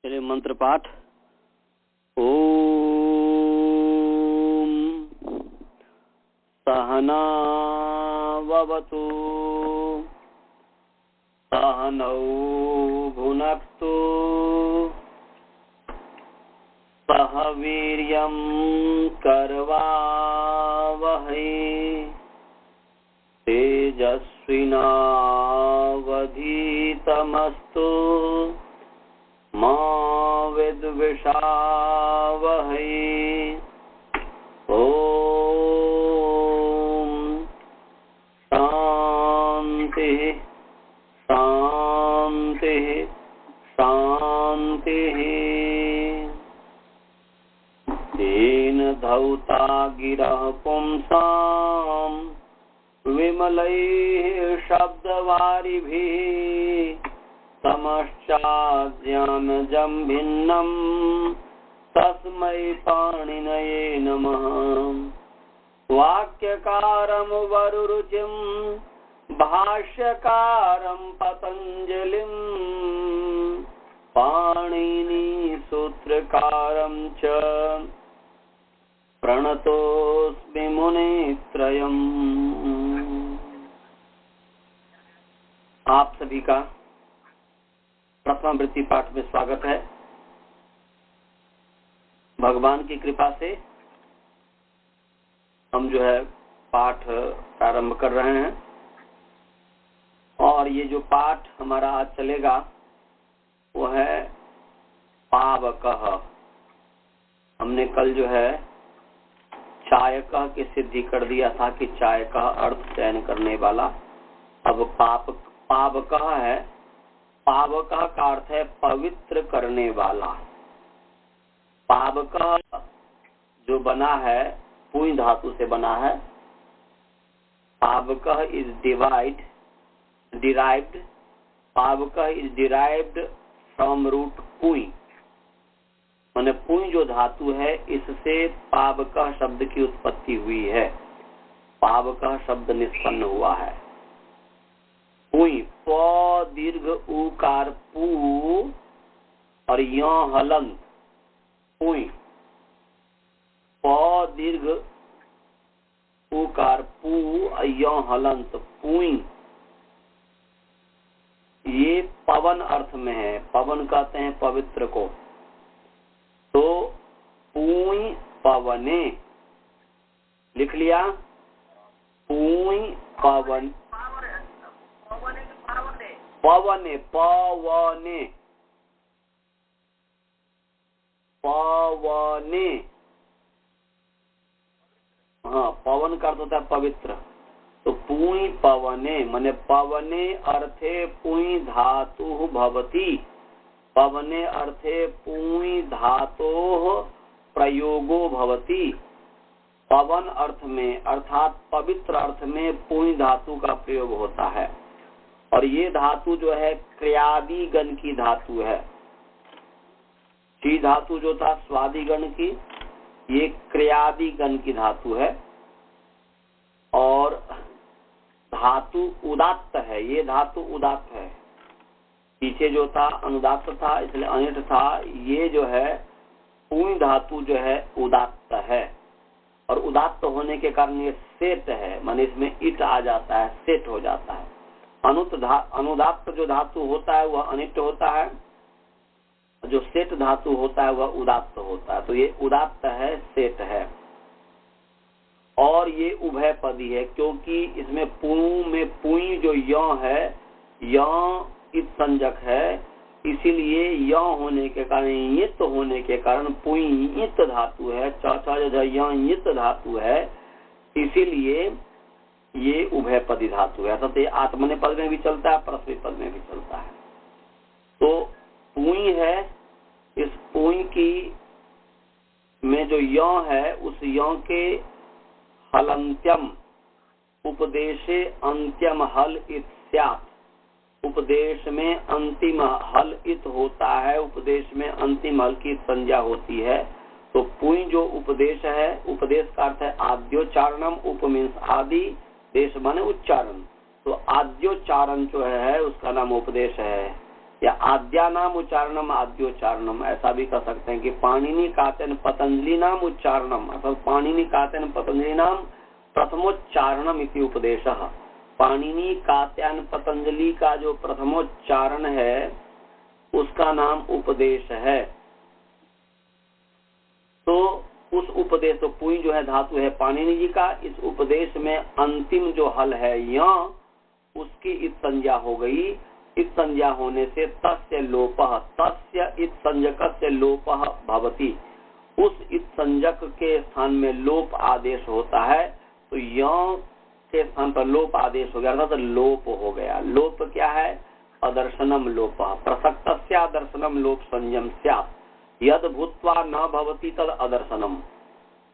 चलिए मंत्र पाठ। ओम सहना ववतु सहनौ भुनक्तु सह वीर्यं करवावहै तेजस्विनावधीतमस्तु मा विद्विषावहै। ओम शांति शांति शांति। तेन धौता गिरः पुंसां विमलैः शब्दवारिभिः तमश्चाद्यानजं भिन्नं तस्मै पाणिनये नमः। वाक्यकारं वरुरुचिं भाष्यकारं पतञ्जलिं पाणिनी सूत्रकारं च प्रणतोऽस्मि मुनित्रयम्। आप सभी का प्रथम वृत्ति पाठ में स्वागत है। भगवान की कृपा से हम जो है पाठ प्रारंभ कर रहे हैं और ये जो पाठ हमारा आज चलेगा वो है पावकः। हमने कल जो है चायकः की सिद्धि कर दिया था कि चायकः अर्थ चयन करने वाला। अब पावकः है। पावकः का अर्थ है पवित्र करने वाला। पावकः जो बना है पुई धातु से बना है। पावकः इज डिराइव्ड पावकः इज डिराइव्ड फ्रॉम रूट पुई। माने पुई जो धातु है इससे पावकः शब्द की उत्पत्ति हुई है। पावकः शब्द निष्पन्न हुआ है। पुई प दीर्घ उकार पू और य हलंत पुई। प दीर्घ उकार पू और य हलंत पुई। ये पवन अर्थ में है। पवन कहते हैं पवित्र को। तो पुई पवने लिख लिया। पुई पवन पवने पवने पवने। हाँ, पवन का अर्थ होता है पवित्र। तो पुई पवने माने पवने अर्थे पुई धातु भवति। पवने अर्थे पुई धातोः प्रयोगो भवति। पवन अर्थ में अर्थात पवित्र अर्थ में पुई धातु का प्रयोग होता है। और ये धातु जो है क्रियादि गण की धातु है। ची धातु जो था स्वादि गण की, ये क्रियादि गण की धातु है। और धातु उदात्त है। ये धातु उदात्त है। पीछे जो था अनुदात्त था इसलिए अनिट था। ये जो है पुई धातु जो है उदात्त है। और उदात्त होने के कारण ये सेट है। माने इसमें इट आ जाता है, सेट हो जाता है। अनुदात्त जो धातु होता है वह अनिट होता है। जो सेट धातु होता है वह उदात्त होता है। तो ये उदात्त है, सेट है। और ये उभय पदी है क्योंकि इसमें पुई में पुई जो य है, य इत संजक है। इसीलिए य होने के कारण, यित होने के कारण पुई इत धातु है। चौथा जो यित धातु है, इसीलिए ये उभय पदी धातु है। अर्थात ये आत्मने पद में भी चलता है, परस्मै पद में भी चलता है। तो पुई है। इस पुई की में जो य है उस य के हलंत्यम उपदेशे अंत्यम हल इत स्यात्। उपदेश में अंतिम हल इत होता है। उपदेश में अंतिम हल की संज्ञा होती है। तो पुई जो उपदेश है, उपदेश का अर्थ है आद्योच्चारणम। उप मीन्स आदि, देश माने उच्चारण। तो आद्योच्चारण जो है उसका नाम उपदेश है। या आद्या नाम उच्चारणम आद्योच्चारणम, ऐसा भी कह सकते हैं कि पाणिनि कातेन पतंजलि नाम उच्चारणम, अर्थात पाणिनि कातेन पतंजलि नाम प्रथमोच्चारणम इति उपदेशः। पाणिनि कात्यायन पतंजलि का जो प्रथमोच्चारण है उसका नाम उपदेश है। तो उस उपदेश, तो पुई जो है धातु है पाणिनि जी का, इस उपदेश में अंतिम जो हल है य, उसकी इत संज्ञा हो गई। इत संज्ञा होने से तस्य लोपः, तस्य इत संज्ञकस्य लोपः भवति, उस इत संज्ञक के स्थान में लोप आदेश होता है। तो य के स्थान पर लोप आदेश हो गया, अर्थात लोप हो गया। लोप क्या है? अदर्शनम लोपः, प्रसक्तस्य दर्शनम लोप संयम स्यात्, यद भूत्वा न भवति तद अदर्शनम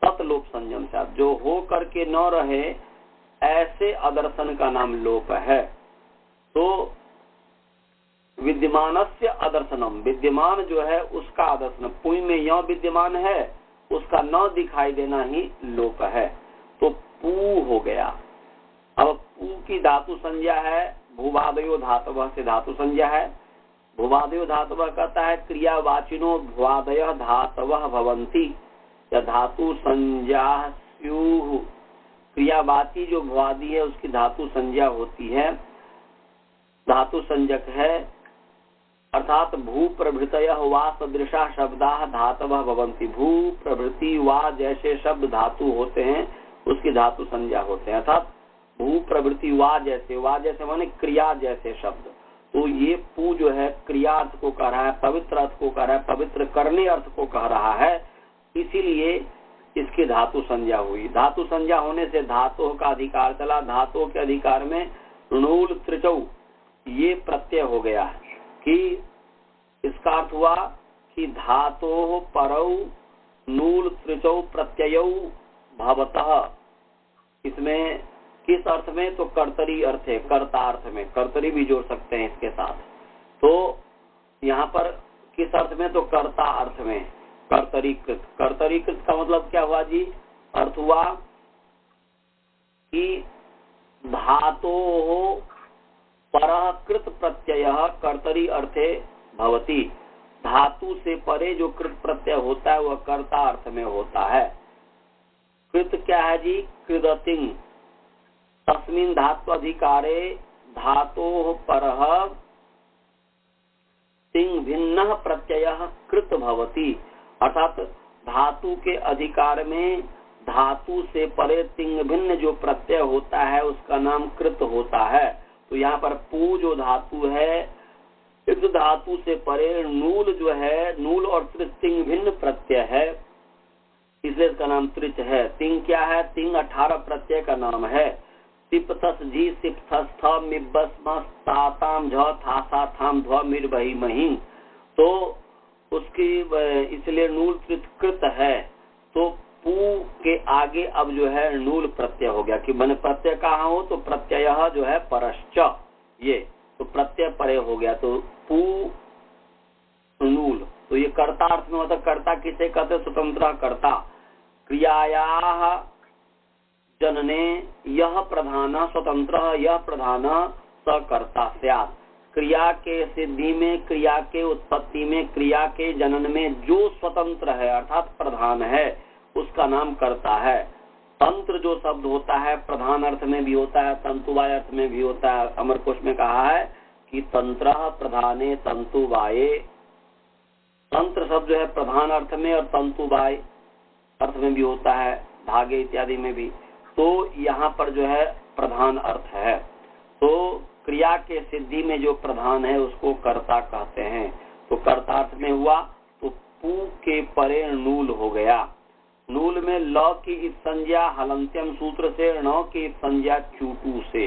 तत् लोप संयम स्यात्, जो हो करके न रहे ऐसे अदर्शन का नाम लोप है। तो विद्यमानस्य अदर्शनम, विद्यमान जो है उसका अदर्शन, पुई में यह विद्यमान है उसका न दिखाई देना ही लोप है। तो पू हो गया। अब पू की धातु संज्ञा है, भूवादयो धातवः से धातु संज्ञा है। भूवादयो धातवः कहता है क्रियावाचिनो भूवादयः धातवः भवन्ति, या धातु संज्ञा स्युः, क्रियावाची जो भुवादि है उसकी धातु संज्ञा होती है, धातु संज्ञक है। अर्थात भू प्रभृतयः वा सदृशा शब्दाः धातवः भवन्ति, भू प्रभृति वा जैसे शब्द धातु होते हैं उसकी धातु संज्ञा होते हैं। अर्थात भू प्रभृति वा जैसे माने क्रिया जैसे शब्द। तो ये पू जो है क्रिया अर्थ को कह रहा है, पवित्र अर्थ को कह रहा है, पवित्र करने अर्थ को कह रहा है, इसीलिए इसकी धातु संज्ञा हुई। धातु संज्ञा होने से धातु का अधिकार चला। धातु के अधिकार में णूल त्रिचौ ये प्रत्यय हो गया कि इसका अर्थ हुआ कि धातोः परौ नूल त्रिचौ प्रत्ययौ भवतः। इसमें किस अर्थ में? तो कर्तरी अर्थ है, कर्ता अर्थ में, कर्तरी भी जोड़ सकते हैं इसके साथ। तो यहाँ पर किस अर्थ में? तो कर्ता अर्थ में, कर्तरीकृत। कर्तरीकृत का मतलब क्या हुआ जी? अर्थ हुआ कि धातोः परः कृत प्रत्ययः कर्तरी अर्थे भवति, धातु से परे जो कृत प्रत्यय होता है वह कर्ता अर्थ में होता है। कृत क्या है जी? कृदतिं, तस्मिन् धातु अधिकारे धातोः परः तिंग भिन्नः प्रत्ययः कृत भवति, अर्थात धातु के अधिकार में धातु से परे तिंग भिन्न जो प्रत्यय होता है उसका नाम कृत होता है। तो यहाँ पर पू जो धातु है, इस धातु से परे नूल जो है, नूल और तिंग भिन्न प्रत्यय है, इसलिए इसका नाम त्रिच है। तिंग क्या है? तिंग 18 प्रत्यय का नाम है। तिप्तस जी सिप्तस्थ मिब्बस्मस ताताम झ थासा थाम ध्व मिर बही मही, तो उसकी इसलिए नूल कृत है। तो पू के आगे अब जो है नूल प्रत्यय हो गया कि मैंने प्रत्यय कहा हो तो प्रत्यय जो है परश्च, ये तो प्रत्यय परे हो गया। तो पू नूल, तो ये कर्ता अर्थ में होता। कर्ता किसे कहते? स्वतंत्र कर्ता। क्रियायाः जनने यह प्रधान स्वतंत्र, यह प्रधान स कर्ता स्यात्। क्रिया के सिद्धि में, क्रिया के उत्पत्ति में, क्रिया के जनन में जो स्वतंत्र है अर्थात प्रधान है उसका नाम कर्ता है। तंत्र जो शब्द होता है प्रधान अर्थ में भी होता है, तंतुवाय अर्थ में भी होता है। अमरकोश में कहा है कि तंत्र प्रधाने तंतुवाये, तंत्र शब्द जो है प्रधान अर्थ में और तंतुवाय अर्थ में भी होता है, धागे इत्यादि में भी। तो यहाँ पर जो है प्रधान अर्थ है। तो क्रिया के सिद्धि में जो प्रधान है उसको कर्ता कहते हैं। तो कर्ता अर्थ में हुआ तो पू के परे नूल हो गया। नूल में ल की इस संज्ञा हलंत्यम सूत्र से, न की इस संज्ञा चूटू से।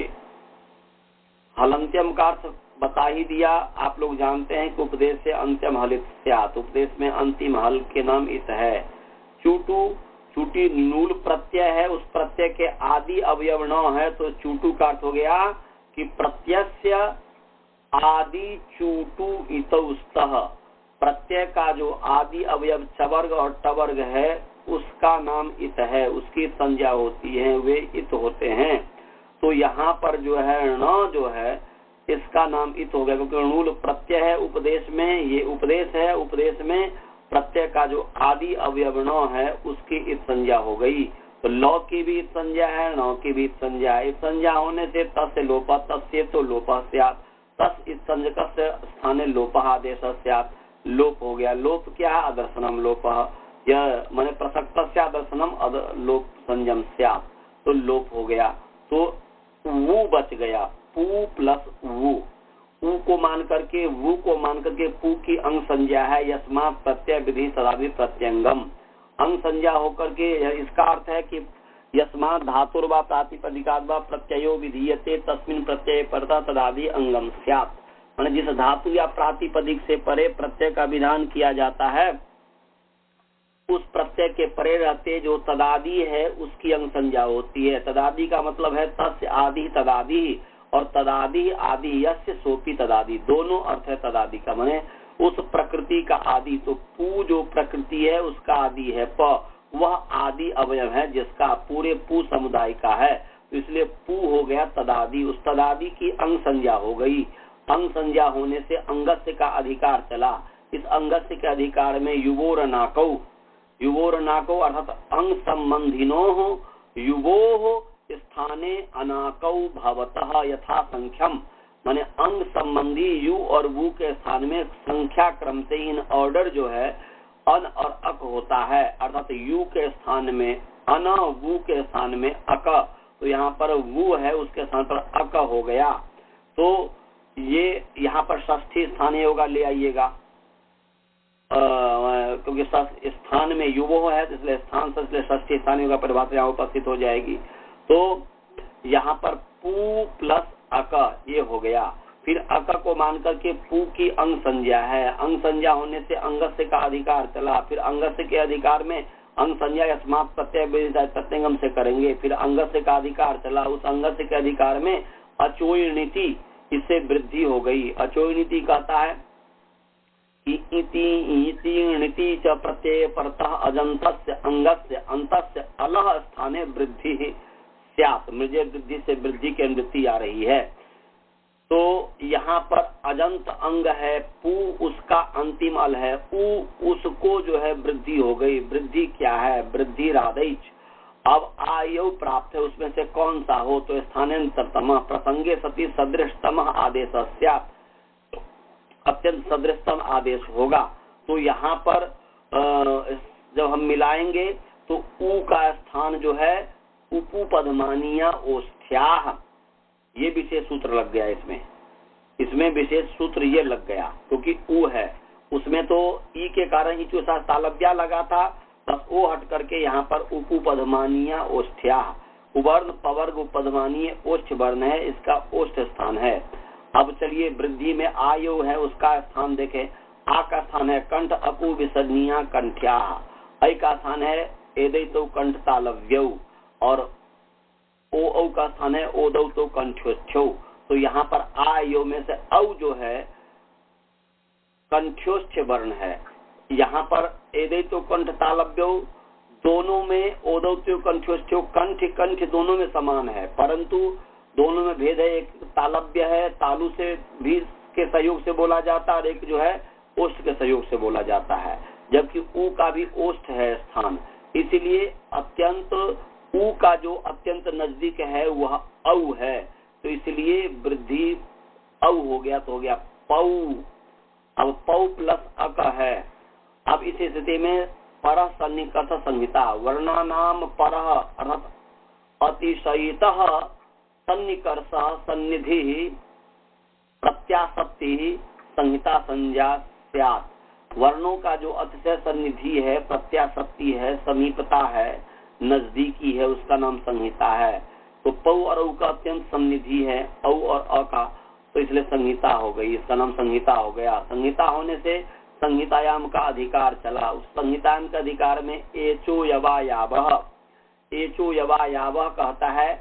हलंत्यम का अर्थ बता ही दिया, आप लोग जानते हैं कि उपदेश से अंत्यम हलित स्यात्, उपदेश में अंतिम हल के नाम इत है। चूटू, चूटी नूल प्रत्यय है, उस प्रत्यय के आदि अवयव न है, तो चूटू का अर्थ हो गया कि प्रत्यय आदि चूटू इतौस्तः, प्रत्यय का जो आदि अवयव चवर्ग और टवर्ग है उसका नाम इत है, उसकी संज्ञा होती है, वे इत होते हैं। तो यहाँ पर जो है न जो है इसका नाम इत हो गया, क्योंकि णुल प्रत्यय है उपदेश में, ये उपदेश है, उपदेश में प्रत्यय का जो आदि अवयवणो है उसकी इत संज्ञा हो गई। तो लौ की भी इत संज्ञा है, नौ की भी इत संज्ञा है। इत संज्ञा होने से तस्य लोप, तस्य तो लोप स्यात्, तस् इत संज्ञकस्य स्थाने लोप आदेश स्यात्, लोप हो गया। लोप क्या है? अदर्शनम लोप, यह माने प्रसक्तस्य अदर्शनम लोप संयम स्यात्, तो लोप हो गया। तो वो बच गया, पू प्लस वो, ऊ को मान करके वो को मान करके पू की अंग संज्ञा है, यस्मात् प्रत्यय विधि सदादि प्रत्यंगम, अंग संज्ञा होकर के इसका अर्थ है कि यस्मात् धातुर्वा प्रातिपदिकात् वा प्रत्ययो विधीयते तस्मिन् प्रत्यय परतः तदादि अंगम स्यात्, माने जिस धातु या प्रातिपदिक से परे प्रत्यय का विधान किया जाता है उस प्रत्यय के परे रहते जो तदादि है उसकी अंग संज्ञा होती है। तदादि का मतलब है तस्य आदि तदादि, और तदादि आदि यस्य सोपी तदादि, दोनों अर्थ है तदादि का, माने उस प्रकृति का आदि। तो पू जो प्रकृति है उसका आदि है प, वह आदि अवयव है जिसका पूरे पू समुदाय का है, तो इसलिए पू हो गया तदादि। उस तदादि की अंग संज्ञा हो गई। अंग संज्ञा होने से अंगस्य का अधिकार चला। इस अंगस्य के अधिकार में युवोर नाकौ, युवोर नाकौ अर्थात अंग संबंधिनो युवो स्थाने अनाकौ भवतः यथा संख्यम, माने अंग संबंधी यु और वु के स्थान में संख्या क्रम से इन ऑर्डर जो है अन और अक होता है, अर्थात यु के स्थान में अन, वु के स्थान में अक, तो यहाँ पर वु है उसके स्थान पर अक हो गया। तो ये यहाँ पर षष्ठी स्थानीय होगा, ले आइएगा, क्योंकि स्थान में युवो है तो इसलिए स्थान से इसलिए षष्ठी स्थानीय होगा, परिभाषा यहाँ उपस्थित हो जाएगी। तो यहाँ पर पू प्लस अक ये हो गया। फिर अक को मान करके पू की अंग संज्ञा है, अंग संज्ञा होने से अंगस्य का अधिकार चला। फिर अंगस्य के अधिकार में अंग संज्ञा यस्मात् प्रत्यय प्रत्यंगम से करेंगे, फिर अंगस्य का अधिकार चला। उस अंगस्य के अधिकार में अचोयनीति, इससे वृद्धि हो गई। अचोयनीति कहता है इति च प्रत्यय परतः अजंतस्य अंगस्य अंतस्य अलह स्थाने वृद्धि स्यात्, मृजे वृद्धि से वृद्धि की अनुवृत्ति आ रही है। तो यहाँ पर अजंत अंग है पू, उसका अंतिम अल है ऊ, उसको जो है वृद्धि हो गई। वृद्धि क्या है? वृद्धि राधैच। अब आयु प्राप्त है, उसमें से कौन सा हो? तो स्थानांतरतम प्रसंगे सती सदृशतम आदेश स्यात्, अत्यंत सदृशतम आदेश होगा। तो यहाँ पर जब हम मिलाएंगे तो ऊ का स्थान जो है उपुपदमानिया ओष्ठ्याः, ये विशेष सूत्र लग गया। इसमें विशेष सूत्र ये लग गया क्योंकि ऊ है, उसमें तो ई के कारण ही जो तालव्या लगा था, बस ओ हट करके यहाँ पर उपुपदमानिया ओष्ठ्याः, उवर्ण पवर्ग उपदमानीय ओष्ठ वर्ण है, इसका ओष्ठ स्थान है। अब चलिए वृद्धि में आयु है, उसका स्थान देखें। आ का स्थान है कंठ अपु विसर्जनीया कंठ्या, ऐ का स्थान है एदैतो कंठ तालव्यौ, और ओ का स्थान है ओदौ तो कंठ्योष्ठ्यौ। तो यहाँ पर आयु में से औ जो है कंठ्योष्ठ वर्ण है। यहाँ पर एदैतो कंठ तालव्यौ, दोनों में ओदौ तो कंठ्योष्ठ्यौ, कंठ कंठ दोनों में समान है, परंतु दोनों में भेद है। एक तालव्य है, तालु से भी के सहयोग से बोला जाता है, और एक जो है ओष्ठ के सहयोग से बोला जाता है, जबकि ऊ का भी ओष्ठ है स्थान। इसलिए अत्यंत ऊ का जो अत्यंत नजदीक है वह औ है, तो इसलिए वृद्धि औ हो गया, तो हो गया पौ। अब पौ प्लस अक है। अब इस स्थिति में परः सन्निकर्ष संहिता, वर्णानाम परः अर्थात अतिशयितः सन्निकर्ष सन्निधि प्रत्याशक्ति संहिता संज्ञा स्यात्। वर्णों का जो अतिशय सन्निधि है, प्रत्याशक्ति है, समीपता है, नजदीकी है, उसका नाम संहिता है। तो पौ और औ का अत्यंत सन्निधि है, औ और अ का, तो इसलिए संहिता हो गई, इसका नाम संहिता हो गया। संहिता होने से संहितायाम का अधिकार चला। उस संहितायाम के अधिकार में एचो यवा यावः, एचो यवा यावः कहता है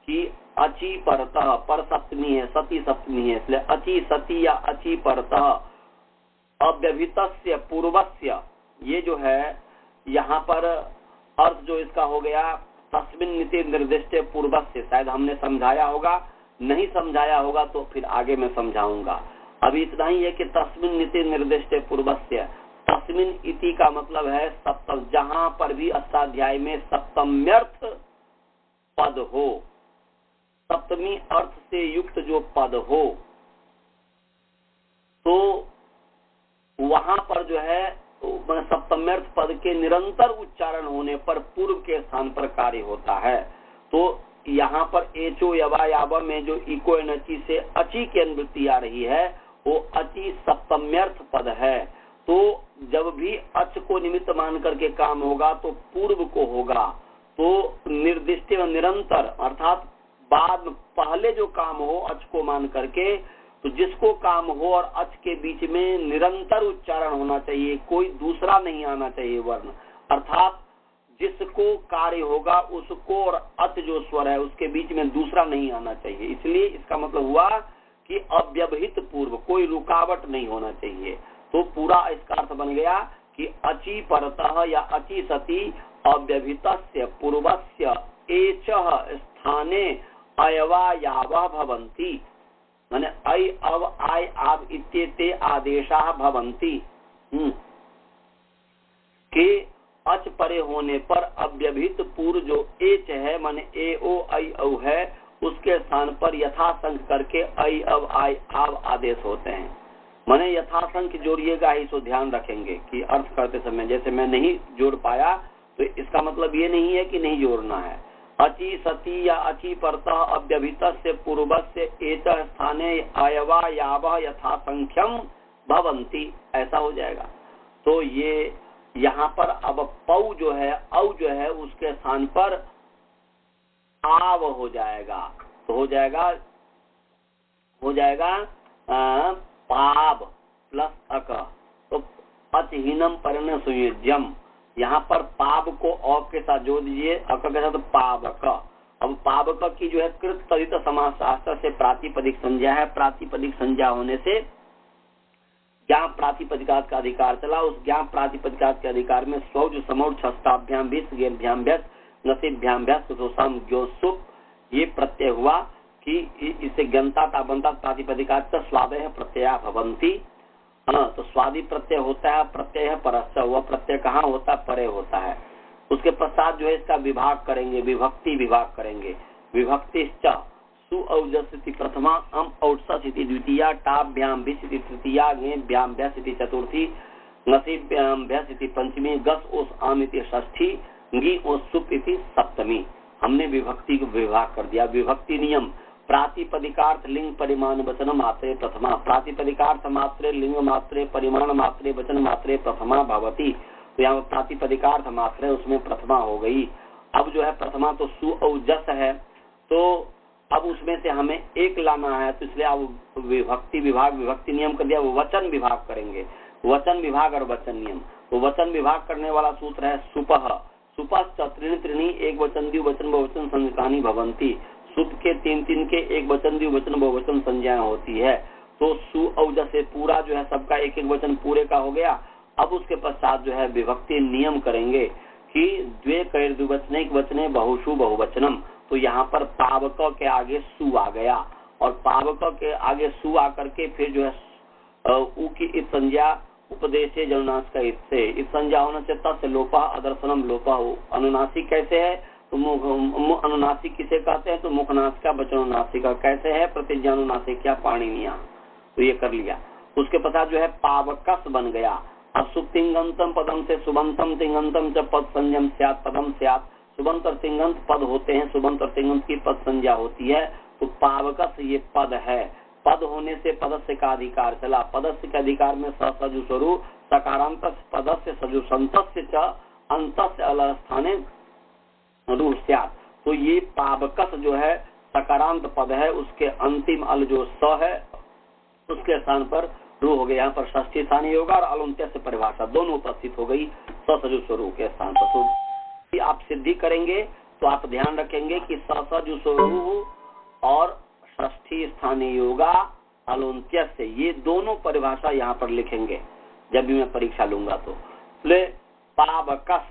कि अचि परतः, पर सप्तमी है, सती सप्तमी है, इसलिए अचि सती या अचि परतः अव्यभितस्य पूर्वस्य, ये जो है यहाँ पर अर्थ जो इसका हो गया तस्मिन् नीति निर्दिष्ट पूर्वस्य, शायद हमने समझाया होगा नहीं समझाया होगा तो फिर आगे मैं समझाऊंगा। अभी इतना ही है कि तस्मिन् इति निर्दिष्टे पूर्वस्य, तस्मिन् इति का मतलब है सप्तम, जहां पर भी अष्टाध्याय में सप्तम्यर्थ पद हो, सप्तमी अर्थ से युक्त जो पद हो, तो वहां पर जो है सप्तम्यर्थ पद के निरंतर उच्चारण होने पर पूर्व के स्थान पर कार्य होता है। तो यहाँ पर एचो यवा यावा में जो इको एनची से अची की अनुवृत्ति आ रही है, वो अची सप्तम्यर्थ पद है। तो जब भी अच को निमित्त मान करके काम होगा तो पूर्व को होगा। तो निर्दिष्ट निरंतर अर्थात बाद पहले जो काम हो अच को मान करके, तो जिसको काम हो और अच के बीच में निरंतर उच्चारण होना चाहिए, कोई दूसरा नहीं आना चाहिए वर्ण, अर्थात जिसको कार्य होगा उसको और अच जो स्वर है उसके बीच में दूसरा नहीं आना चाहिए। इसलिए इसका मतलब हुआ कि अव्यवहित पूर्व, कोई रुकावट नहीं होना चाहिए। तो पूरा इसका अर्थ बन गया कि अचि परतः या अचि सति अव्यवहितस्य पूर्वस्य एचः स्थाने अयवा यावः भवन्ति, माने ऐ अव आय आव इत्येते आदेशाः भवन्ति, के अच परे होने पर अव्यवहित पूर्व जो एच है माने ए ओ आई औ है, उसके स्थान पर यथासंख्य करके ऐ अव आय आव आदेश होते हैं। माने यथासंख्य जोड़िएगा, इसको ध्यान रखेंगे कि अर्थ करते समय जैसे मैं नहीं जोड़ पाया तो इसका मतलब ये नहीं है कि नहीं जोड़ना है। अचि सति या अचि परतः अव्यवहितस्य पूर्वस्य एच स्थाने अयवा यावः यथासंख्यम भवन्ति, ऐसा हो जाएगा। तो ये यहाँ पर अब पौ जो है, औ जो है उसके स्थान पर आव हो जाएगा। तो हो जाएगा पाब प्लस अक, तो अचहीनम परिण सुयुज्यम, यहाँ पर पाब को औ के साथ जोड़ दीजिए, अक के साथ पावक। अब पावक की जो है कृत तदित समास शास्त्र से प्रातिपदिक संज्ञा है। प्रातिपदिक संज्ञा होने से ज्ञान प्रातिपदिकात का अधिकार चला। उस ज्ञान प्रातिपदिकात के अधिकार में स्वौ जो समौर छस्ताभ्याम भी गेभ्याम व्यस्त नसीभ्याम व्यस्त सुसम ज्योसुप, ये प्रत्यय हुआ कि इसे गंता ताबंता प्रातिपदिकात स्वादय प्रत्यय भवंती। तो स्वादि प्रत्यय होता है, प्रत्यय है परस्य, वह प्रत्यय कहाँ होता है, परे होता है। उसके पश्चात जो है इसका विभाग करेंगे, विभक्ति विभाग करेंगे। विभक्तिश्च सु औजस्ति प्रथमा, अम औत्सि द्वितीया, टाभ्याम भिस्ति तृतीया, गेभ्याम भ्यस्ति चतुर्थी, नसीभ्याम भ्यस्ति पंचमी, गस ओस आम इति षष्ठी, गी ओस सुप इति सप्तमी। हमने विभक्ति को विभाग कर दिया। विभक्ति नियम प्रातिपदिकार्थ लिंग परिमाण वचन मात्रे प्रथमा, प्रातिपदिकार्थ मात्रे लिंग मात्रे परिमाण मात्रे वचन मात्रे प्रथमा भवती। तो यहाँ प्रातिपदिकार्थ मात्रे उसमें प्रथमा हो गई। अब जो है प्रथमा तो सु और जस है, तो अब उसमें से हमें एक लाना है, तो इसलिए अब विभक्ति विभाग विभक्ति नियम कर दिया। वो वचन विभाग करेंगे, वचन विभाग और वचन नियम। तो वचन विभाग करने वाला सूत्र है सुपह, सुपश्च त्रीणि त्रीणि एक वचन द्विवचन बहुवचन संज्ञानि भवन्ति। सुप के तीन तीन के एक वचन द्विवचन बहुवचन संज्ञाएं होती है। तो सु औज से पूरा जो है सबका एक एक वचन पूरे का हो गया। अब उसके पश्चात जो है विभक्ति नियम करेंगे कि द्वे कैर द्विवचनिक वचने बहुशु बहुवचनम। तो यहाँ पर पावक के आगे सु आ गया, और पावक के आगे सु आकर के फिर जो है उ की इस संज्ञा उपदेशे जनुनाश का इससे इस संज्ञा होने से तस्य लोपा अदर्शनम लोपा हो। अनुनासिक कैसे है, तो अनुनासिक किसे कहते हैं, तो मुखनासिका वचनोनासिका कैसे है, प्रतिज्ञानुनासिका पाणिनिया। तो ये कर लिया। उसके पश्चात जो है पावकस बन गया। अब सुतिंगंतम पदम से सुबंतम तिंगंतम च पद संयम स्यात् पदम स्यात्। सुबंत और तिंगंत पद होते हैं, सुबंत और तिंगंत की पद संज्ञा होती है। तो पावकस ये पद है। पद होने से पदस्य का अधिकार चला। पदस्य के अधिकार में सजु स्वरूप सकारांत पदस्य सजु संतस्य च अंतस्य अल स्थाने रूह स्यात्। तो ये पावकस जो है सकारांत पद है, उसके अंतिम अल जो स है उसके स्थान पर रू हो गया। यहाँ पर षष्ठी स्थानीय होगा और अलुंत्य से परिभाषा दोनों उपस्थित हो गई सजु स्वरूप के स्थान पर। तो आप सिद्धि करेंगे तो आप ध्यान रखेंगे कि सजु स्वरूप और षष्ठी स्थानीय योगा अलुंत्य से, ये दोनों परिभाषा यहाँ पर लिखेंगे जब भी मैं परीक्षा लूंगा। तो पावकस,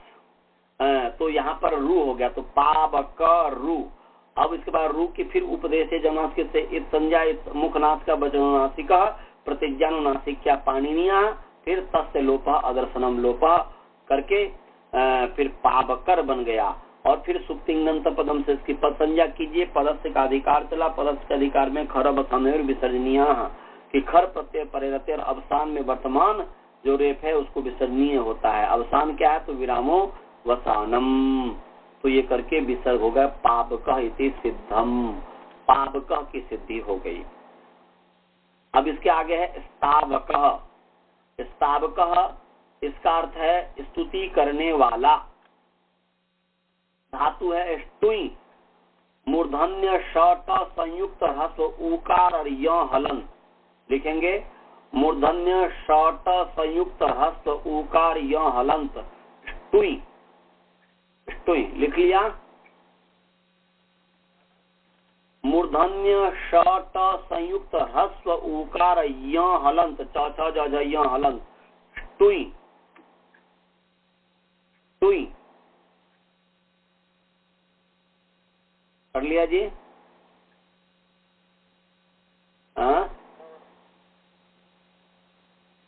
तो यहाँ पर रू हो गया। तो पावक रू, अब इसके बाद रू की फिर उपदेश है जनास्कित से इत संज्ञा इत मुखनाथ का वचनासिक प्रतिज्ञानुनासिक क्या पाणिनिया, फिर तस्य लोपा अदर्शनम लोपा करके फिर पावकर बन गया। और फिर सुप्तिंगंत पदम से इसकी पद संज्ञा कीजिए। पदस्य का अधिकार चला, पदस्य के अधिकार में खर बसाने विसर्जनीय कि खर प्रत्यय परेरते और अवसान में वर्तमान जो रेप है उसको विसर्जनीय होता है। अवसान क्या है तो विरामो वसानम, तो ये करके विसर्ग हो गया पावकः इति सिद्धम, पावकः की सिद्धि हो गई। अब इसके आगे है स्तावकः। स्तावकः इसका अर्थ है स्तुति करने वाला। धातु है ष्टुई, मूर्धन्य षट संयुक्त ह्रस्व उकार और य हलन लिखेंगे। मूर्धन्य षट संयुक्त ह्रस्व उकार य हलंत ष्टुई, ष्टुई लिख लिया। मूर्धन्य षट संयुक्त ह्रस्व उकार य हलंत च छ ज झ य हलंत ष्टुई, ष्टुई कर लिया जी।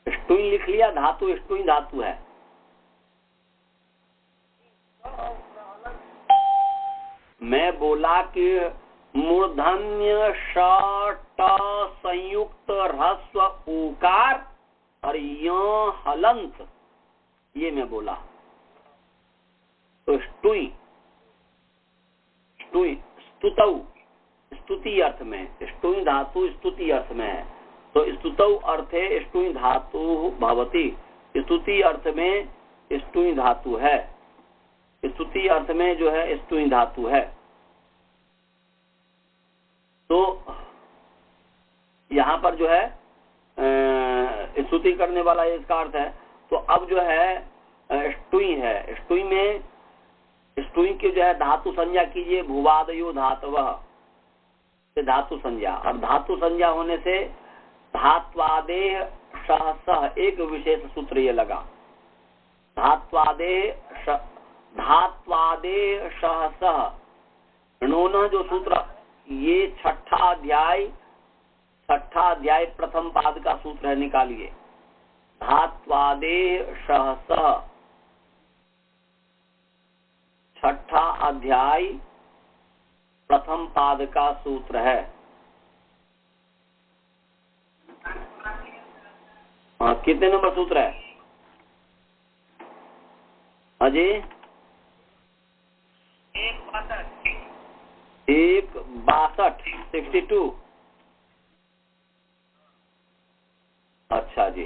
ष्टुई लिख लिया। धातु ष्टुई धातु है। मैं बोला कि मूर्धन्य षट संयुक्त ह्रस्व उकार और य हलंत, ये मैं बोला। तो ष्टुई, ष्टुई स्तुतौ स्तुति अर्थ में, ष्टुई धातु स्तुति अर्थ में है। तो स्तुतौ अर्थे ष्टुई धातु भवति, स्तुति अर्थ में ष्टुई धातु है। स्तुति अर्थ में जो है ष्टुई धातु है। तो यहाँ पर जो है स्तुति करने वाला इसका अर्थ है। तो अब जो है ष्टुई है, ष्टुई में ष्टुई की जो है धातु संज्ञा कीजिए। भुवादयो धातवः से धातु संज्ञा, और धातु संज्ञा होने से धात्वादेह सहसः एक विशेष सूत्र ये लगा। धात्वादेह सहसः णोन जो सूत्र, ये छठा अध्याय प्रथम पाद का सूत्र है, निकालिए। धात्वादेह सहसः छठा अध्याय प्रथम पाद का सूत्र है। कितने नंबर सूत्र है अजय? 162। अच्छा जी,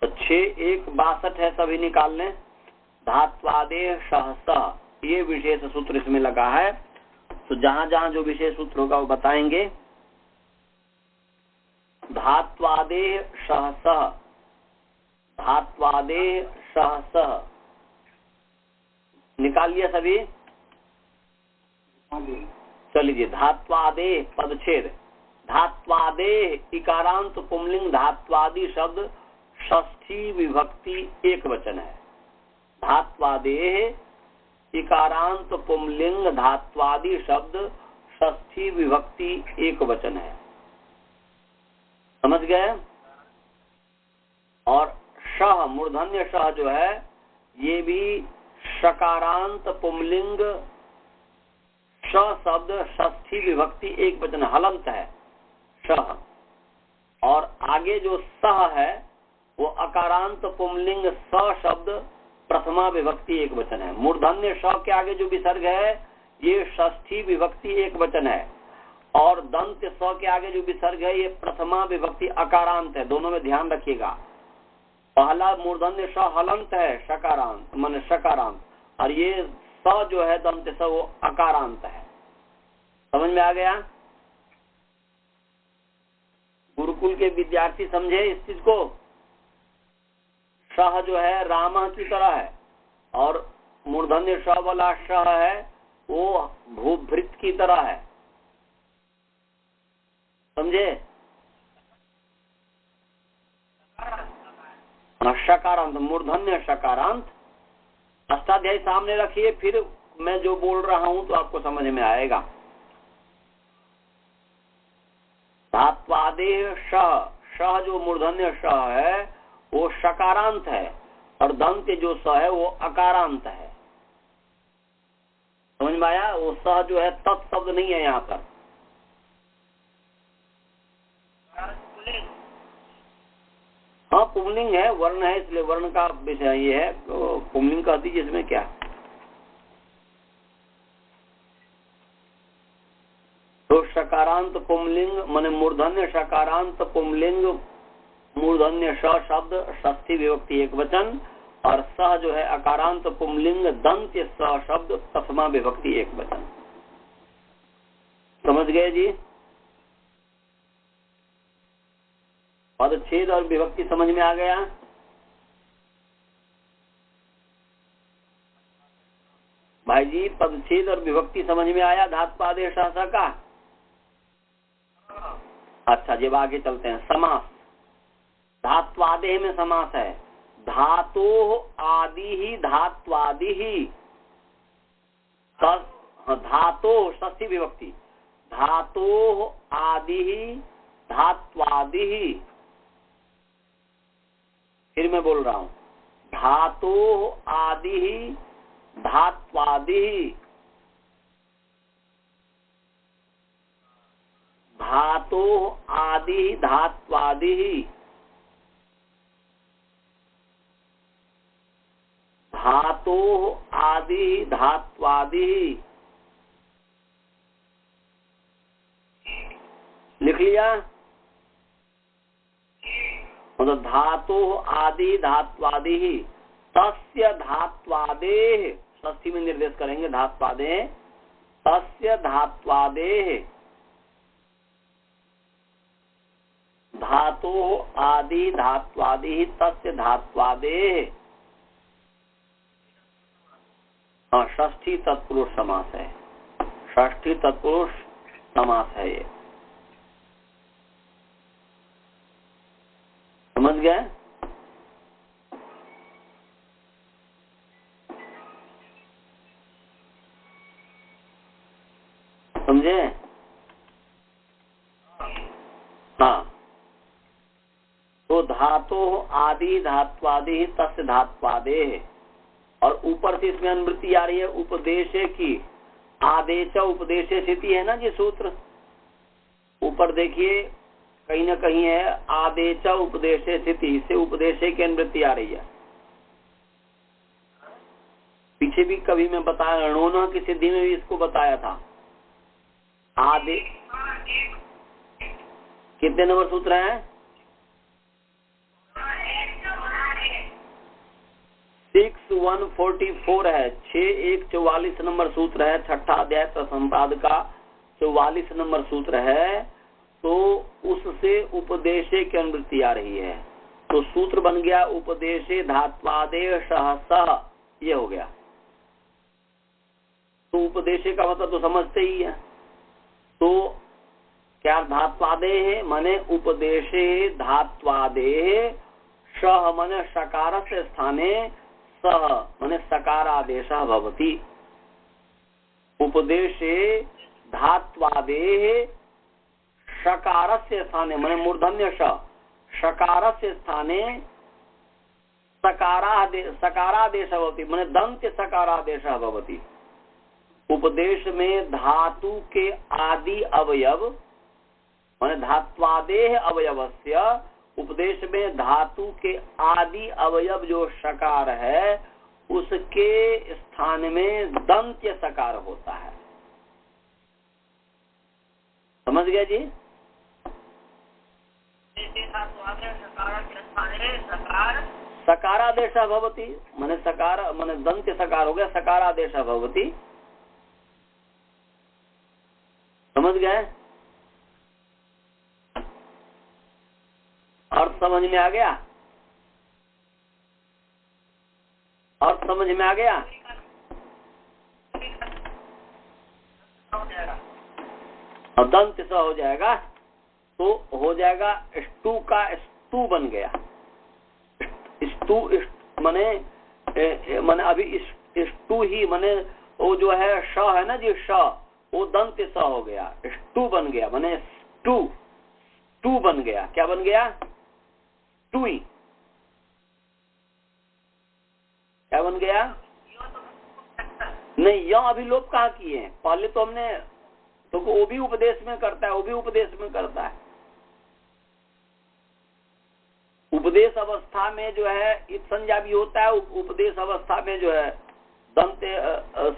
तो 6-1-62 है, सभी निकाल लें। धात्वादेह सहसः ये विशेष सूत्र इसमें लगा है। तो जहां जहां जो विशेष सूत्र होगा वो बताएंगे। धात्वादेह सहसः, धात्वादेह सहसः निकाल लिया सभी? चलिए, धात्वादेह पदच्छेद। धात्वादेह इकारांत पुंलिंग धात्वादि शब्द षष्ठी विभक्ति एक वचन है। धात्वादेह इकारांत पुंलिंग धात्वादि शब्द षष्ठी विभक्ति एक वचन है। समझ गए? और शह, मूर्धन्य शह जो है ये भी शकारांत पुंलिंग श शब्द षष्ठी विभक्ति एक वचन हलंत है शह। और आगे जो सह है वो अकारांत पुंलिंग स शब्द प्रथमा विभक्ति एक वचन है। मूर्धन्य श के आगे जो विसर्ग है ये षष्ठी विभक्ति एक वचन है, और दंत स के आगे जो विसर्ग है ये प्रथमा विभक्ति अकारांत है। दोनों में ध्यान रखिएगा। पहला मूर्धन्य श हलंत है, शकारांत माने शकारांत, और ये स जो है दंत स वो अकारांत है। समझ में आ गया? गुरुकुल के विद्यार्थी समझे इस चीज को। शह जो है राम की तरह है, और मूर्धन्य श वाला शह है वो भूभृत की तरह है। समझे? शकारांत, मूर्धन्य शकारांत। अष्टाध्यायी सामने रखिए, फिर मैं जो बोल रहा हूं तो आपको समझ में आएगा। धात्वादेह श जो मूर्धन्य श है वो शकारांत है और दंत जो स है वो अकारांत है। समझ में आया? वो स जो है तत्शब्द नहीं है यहाँ पर। हाँ पुंलिंग है, वर्ण है, इसलिए वर्ण का विषय ये है, पुंलिंग कह दीजिए, इसमें क्या। तो शकारांत पुंलिंग माने मूर्धन्य शकारांत पुंलिंग मूर्धन्य श शब्द षष्ठी विभक्ति एक वचन, और स जो है अकारांत पुंलिंग दंत्य स शब्द तस्मा विभक्ति एक वचन। समझ गए जी? पदच्छेद और विभक्ति समझ में आ गया? भाई जी पदच्छेद और विभक्ति समझ में आया धात्वादेश का? अच्छा जब आगे चलते हैं, समास। धात्वादेह में समास है, धातो आदि ही धात्वादि ही, धातो षष्ठी विभक्ति, धातो आदि ही धात्वादि ही। फिर मैं बोल रहा हूं, धातो आदि ही धात्वादि ही, धातो आदि धात्वादि ही, धातो आदि धात्वादि ही। लिख लिया? मतलब धातो आदि धात्वादि ही, तस्य धात्वादेह, षष्ठी में निर्देश करेंगे धात्वादेह, तस्य धात्वादेह, धातो आदि धात्वादि तस्य धात्वादेह। हाँ षष्ठी तत्पुरुष समास है, षष्ठी तत्पुरुष समास है ये। समझ गए? समझे? हाँ तो धातो आदि धात्वादि तस्य धात्वादेह, और ऊपर से इसमें अनुवृत्ति आ रही है उपदेशे की, आदेश उपदेशे स्थिति है ना जी सूत्र। ऊपर देखिए कहीं ना कहीं है आदेश उपदेशे स्थिति, इससे उपदेशे की अनुवृत्ति आ रही है। पीछे भी कभी मैं बताया, णोना की सिद्धि में भी इसको बताया था। कितने नंबर सूत्र है? 6144 है, 6144 नंबर सूत्र है, छठा अध्याय संपाद का 44 नंबर सूत्र है। तो उससे उपदेशे की अनुवृत्ति आ रही है, तो सूत्र बन गया उपदेशे धात्वादेह सहसा, ये हो गया। तो उपदेशे का मतलब तो समझते ही है। तो क्या धात्वादेह है? माने उपदेशे धात्वादेह, सह माने सकार से स्थाने, सह माने सकारादेशः भवति। उपदेशे धात्वादेह सकारस्य स्थाने माने मूर्धन्य श, सकारस्य स्थाने सकारादेशः भवति माने दंत्य सकारादेशः भवति। उपदेश में धातु के आदि अवयव माने धात्वादेह अवयवस्य, उपदेश में धातु के आदि अवयव जो सकार है उसके स्थान में दंत्य सकार होता है। समझ गया जी? सकारादेशः भवति माने सकार माने दंत्य सकार हो गया, सकारादेशः भवति। समझ गए? और समझ में आ गया? और समझ में आ गया? और दंत सा हो जाएगा तो हो जाएगा स्टू का स्टू बन गया। स्टू माने अभी स्टू ही माने वो जो है श है ना जी, श वो दंत सा हो गया, स्टू बन गया माने स्टू। टू बन गया। क्या बन गया? टूई। क्या बन गया? नहीं, यह अभी लोप कहाँ किए हैं? पहले तो हमने तो वो भी उपदेश में करता है, वो भी उपदेश में करता है। उपदेश अवस्था में जो है इत संज्ञा भी होता है, उपदेश अवस्था में जो है दंते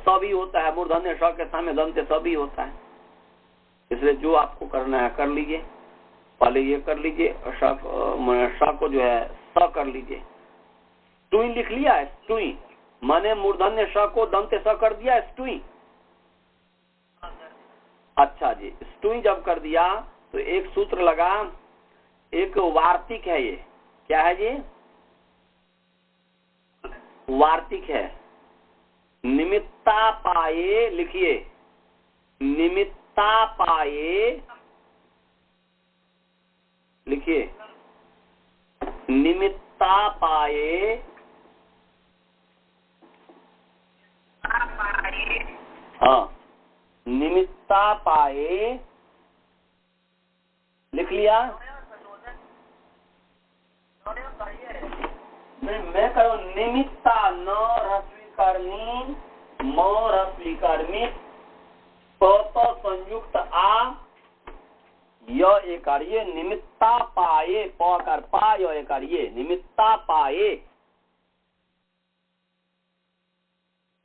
स भी होता है, मूर्धन्य स के सामने दंते स भी होता है। इसलिए जो आपको करना है कर लीजिए, पहले ये कर लीजिए, स को जो है स कर लीजिए। स्टुई लिख लिया है, स्टुई माने मूर्धन्य स को दंते स कर दिया, स्टुई। अच्छा जी, स्टुई जब कर दिया तो एक सूत्र लगा, एक वार्तिक है ये। क्या है ये? वार्तिक है। निमित्ता पाए, लिखिए, निमित्ता पाए, लिखिए, निमित्ता पाए, हाँ, निमित्ता पाए, लिख लिया? नहीं, मैं करो निमित्ता, न रस्वी करनी, म रस्वी कर्मी, प संयुक्त आ, य एकार, ये निमित्ता पाए, प कर पा, य एकार, ये निमित्ता पाए।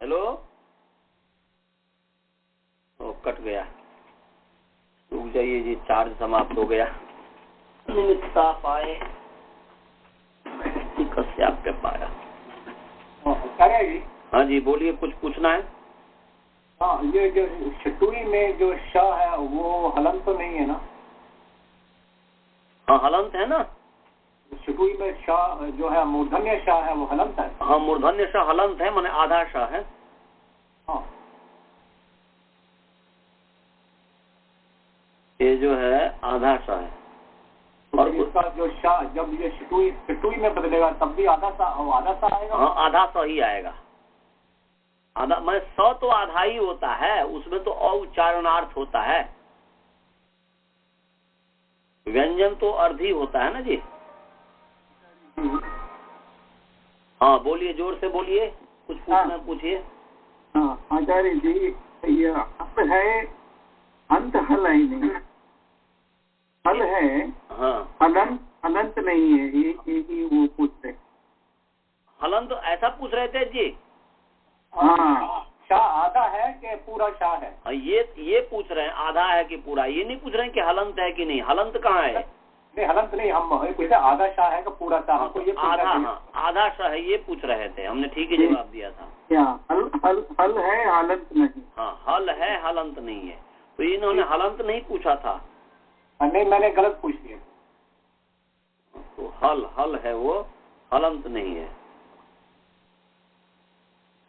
हेलो, ओ कट गया, रुक जाइए जी, चार्ज समाप्त हो गया। निमित्ता पाए, कस्याप्य पाया। जी, हाँ जी, बोलिए, कुछ पूछना है? हाँ, ये जो शटुई में जो श है वो हलंत तो नहीं है ना? हाँ, हलंत है ना। शटुई में श जो है मूर्धन्य श है वो हलंत है। हाँ, मूर्धन्य श हलंत है, माने आधा श है। हाँ, ये जो है आधा श है। और इसका जो श जब ये शटुई में बदलेगा तब भी आधा सा आएगा। हाँ, आधा स ही आएगा। आधा मैं स तो आधा ही होता है, उसमें तो औच्चारणार्थ होता है, व्यंजन तो अर्धी होता है ना जी। हाँ, बोलिए, जोर से बोलिए, कुछ पूछना पूछिए। हाँ आचार्य जी, ये अंत है, अंत हल है नहीं, हल है, हाँ, अनंत नहीं है, ये वो पूछते। हलंत ऐसा पूछ रहे थे जी। हाँ, शाह आधा है कि पूरा शाह है? हाँ, ये पूछ रहे हैं आधा है कि पूरा, ये नहीं पूछ रहे हैं कि हलंत है कि नहीं। हलंत कहाँ है? नहीं, हलंत नहीं, हम पूछते आधा शाह है कि पूरा शाह। हाँ, तो ये आधा, हाँ, आधा शाह है, ये पूछ रहे थे, हमने ठीक ही जवाब दिया था। क्या हल है, हलंत नहीं? हाँ, हल है, हलंत नहीं है। तो इन्होंने हलंत नहीं पूछा था। नहीं, मैंने गलत पूछ लिया। तो हल है वो, हलंत नहीं है।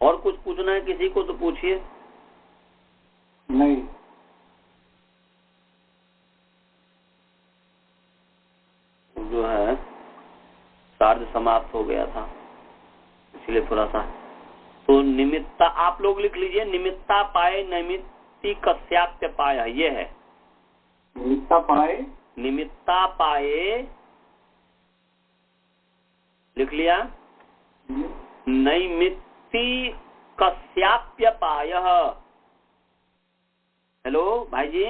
और कुछ पूछना है किसी को तो पूछिए। नहीं, जो है चार्ज समाप्त हो गया था, इसलिए थोड़ा सा। तो निमित्ता आप लोग लिख लीजिए, निमित्ता पाए नैमित्ति कस्याप्य पाया, ये है। निमित्ता पाए, निमित्ता पाए, लिख लिया? नैमित्ति कस्याप्य पाय। हेलो भाई जी,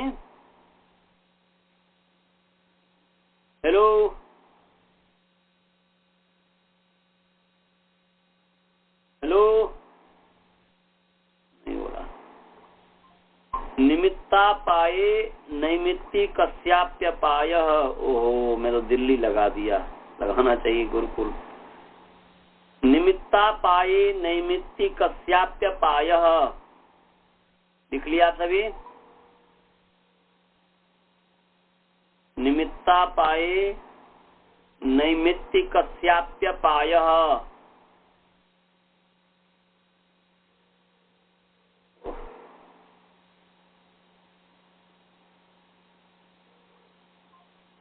हेलो, हेलो, नहीं हो रहा। निमित्ता पाए नैमित्ति कस्याप्य पाय। ओहो, मैं तो दिल्ली लगा दिया, लगाना चाहिए गुरुकुल। निमित्ता पाए नैमित्ति कस्याप्य पाय, लिख लिया सभी? निमित्ता पाए नैमित्ति कस्याप्य पाय।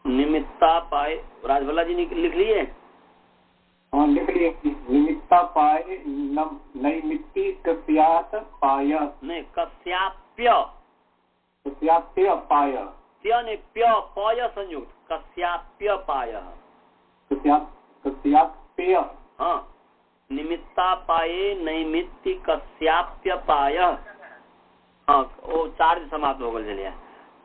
निमित्ता पाए, राजभला जी लिख लिए? हाँ, लिख लिए। निमित्ता पाए नैमित्ति कस्यात पाय। नहीं, कस्याप्य, कस्याप्य पाय। त्य ने प्य पय संयुक्त कस्याप्य पाय। कस्याप्य। हाँ, निमित्ता पाये नैमित्ति कस्याप्य पाय। हाँ, वो 4 समाप्त हो गए।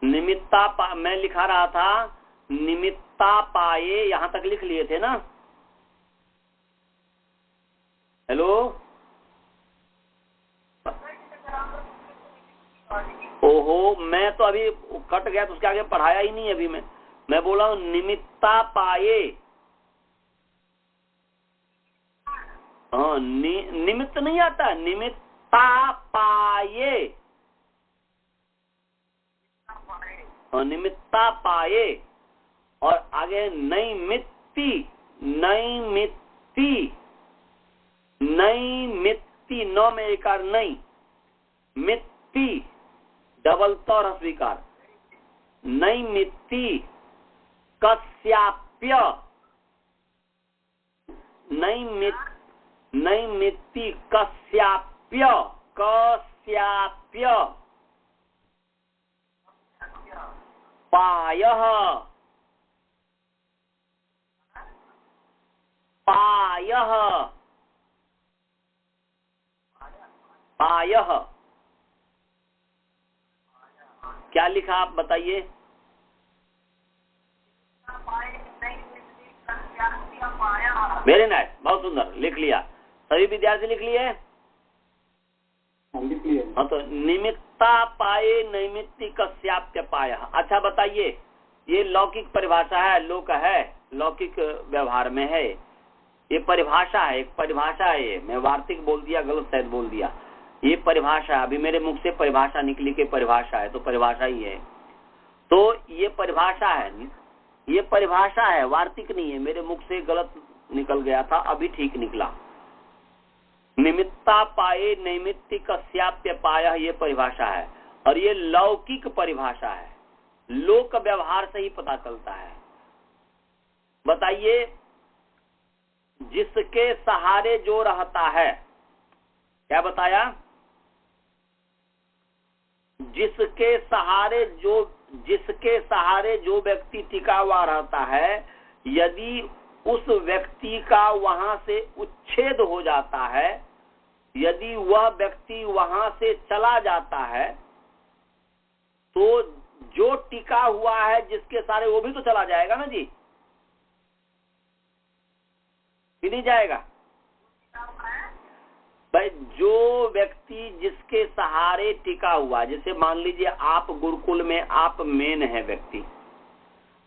निमित्ता मैं लिखा रहा था निमित्ता पाये, यहां तक लिख लिए थे ना। हेलो, ओहो, मैं तो अभी कट गया तो उसके आगे पढ़ाया ही नहीं अभी। मैं बोला हूं निमित्ता पाये। हाँ, निमित्त नहीं आता, निमित्ता पाये। हाँ, निमित्ता पाये। और आगे नैमित्ति, नैमित्ति, नैमित्ति, नौ में एकार नहीं, मित्ति डबल तौर स्वीकार, नैमित्ति कस्याप्य, नैमित्ति कस्याप्य, कस्याप्य पायः, पायः, पायः। क्या लिखा आप बताइए? वेरी नाइस, बहुत सुंदर लिख लिया। सभी विद्यार्थी लिख लिए? हाँ, तो निमित्ता पाये नैमित्ति कस्याप्य पायः। अच्छा बताइए, ये लौकिक परिभाषा है, लोक है, लौकिक व्यवहार में है। ये परिभाषा है, एक परिभाषा है। ये मैं वार्तिक बोल दिया, गलत शायद बोल दिया। ये परिभाषा, अभी मेरे मुख से परिभाषा निकली कि परिभाषा है, तो परिभाषा ही है। तो ये परिभाषा है, ये परिभाषा है, वार्तिक नहीं है। मेरे मुख से गलत निकल गया था, अभी ठीक निकला। निमित्ता पाये नैमित्ति कस्याप्य पायः, ये परिभाषा है। और ये लौकिक परिभाषा है, लोक व्यवहार से ही पता चलता है। बताइए, जिसके सहारे जो रहता है, क्या बताया? जिसके सहारे जो व्यक्ति टिका हुआ रहता है, यदि उस व्यक्ति का वहां से उच्छेद हो जाता है, यदि वह व्यक्ति वहां से चला जाता है, तो जो टिका हुआ है जिसके सहारे, वो भी तो चला जाएगा ना जी, नहीं जाएगा भाई? जो व्यक्ति जिसके सहारे टिका हुआ, जैसे मान लीजिए आप गुरुकुल में, आप मेन है व्यक्ति,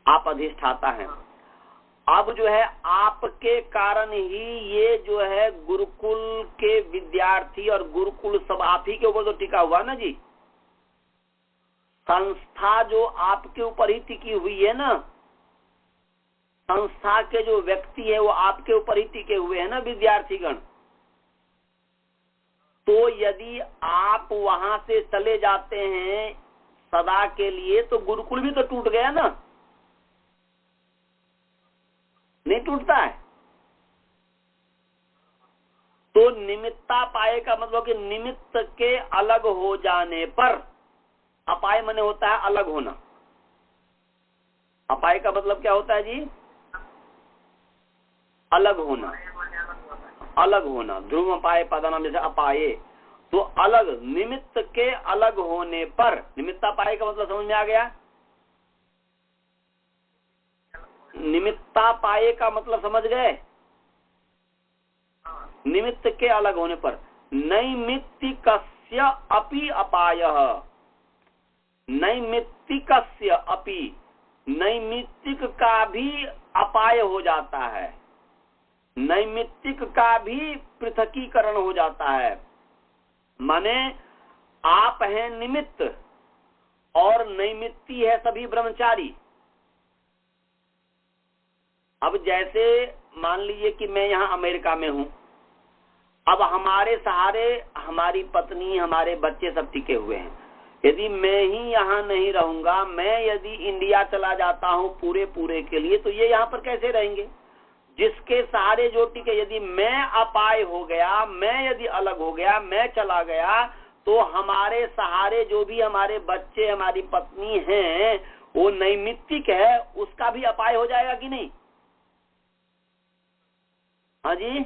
आप अधिष्ठाता हैं। अब जो है आपके कारण ही ये जो है गुरुकुल के विद्यार्थी और गुरुकुल सब आप ही के ऊपर तो टिका हुआ ना जी। संस्था जो आपके ऊपर ही टिकी हुई है ना, संस्था के जो व्यक्ति है वो आपके ऊपर ही टिके हुए हैं ना, विद्यार्थीगण। तो यदि आप वहां से चले जाते हैं सदा के लिए, तो गुरुकुल भी तो टूट गया ना, नहीं टूटता है? तो निमित्ता पाए का मतलब कि निमित्त के अलग हो जाने पर, अपाय माने होता है अलग होना। अपाय का मतलब क्या होता है जी? अलग होना, अलग होना। ध्रुव अपाय पदानाम, जैसे अपाये, तो अलग, निमित्त के अलग होने पर। निमित्ता पाए का मतलब समझ में आ गया? निमित्ता पाए का मतलब समझ गए? निमित्त के अलग होने पर। नैमित्तिकस्य अपि अपायः, नैमित्तिकस्य अपि, नैमित्तिक का भी अपाय हो जाता है, नैमित्तिक का भी पृथकीकरण हो जाता है। माने आप हैं निमित्त और नैमित्ती है सभी ब्रह्मचारी। अब जैसे मान लीजिए कि मैं यहाँ अमेरिका में हूँ, अब हमारे सहारे हमारी पत्नी, हमारे बच्चे सब टिके हुए हैं। यदि मैं ही यहाँ नहीं रहूंगा, मैं यदि इंडिया चला जाता हूँ पूरे के लिए, तो ये यहाँ पर कैसे रहेंगे? जिसके सहारे जो टिके, यदि मैं अपाय हो गया, मैं यदि अलग हो गया, मैं चला गया, तो हमारे सहारे जो भी हमारे बच्चे, हमारी पत्नी हैं, वो नैमित्तिक है, उसका भी अपाय हो जाएगा कि नहीं? हाँ जी,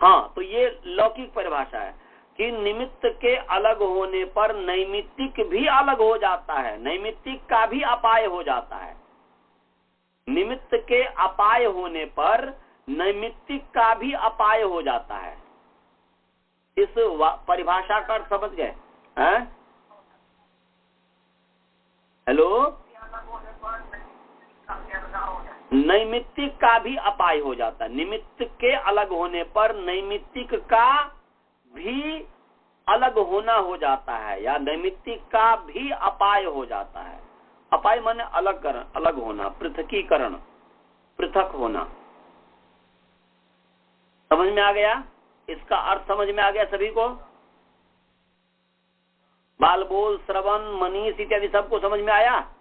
हाँ। तो ये लौकिक परिभाषा है कि निमित्त के अलग होने पर नैमित्तिक भी अलग हो जाता है, नैमित्तिक का भी अपाय हो जाता है। निमित्त के अपाय होने पर नैमित्तिक का भी अपाय हो जाता है। इस परिभाषा का समझ गए? हेलो, नैमित्तिक का भी अपाय हो जाता है। निमित्त के अलग होने पर नैमित्तिक का भी अलग होना हो जाता है, या नैमित्तिक का भी अपाय हो जाता है। अपाय माने अलग होना, पृथकीकरण, पृथक होना। समझ में आ गया? इसका अर्थ समझ में आ गया सभी को? बाल, बोल, श्रवण, मनीष इत्यादि सबको समझ में आया?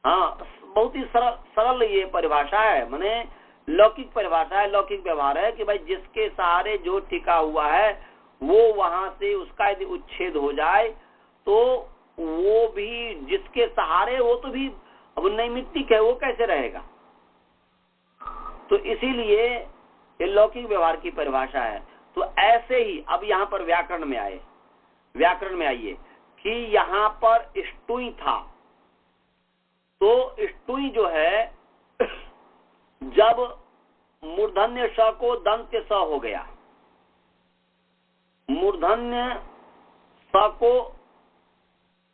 हाँ, बहुत ही सरल ये परिभाषा है, माने लौकिक परिभाषा है, लौकिक व्यवहार है कि भाई जिसके सहारे जो टिका हुआ है वो वहां से उसका यदि उच्छेद हो जाए तो वो भी जिसके सहारे, वो तो भी अब नैमित्तिक है, वो कैसे रहेगा? तो इसीलिए ये लौकिक व्यवहार की परिभाषा है। तो ऐसे ही अब यहाँ पर व्याकरण में आइए कि यहाँ पर ष्टुई था, तो ष्टुई जो है जब मूर्धन्य स को दंत्य स हो गया, मूर्धन्य स को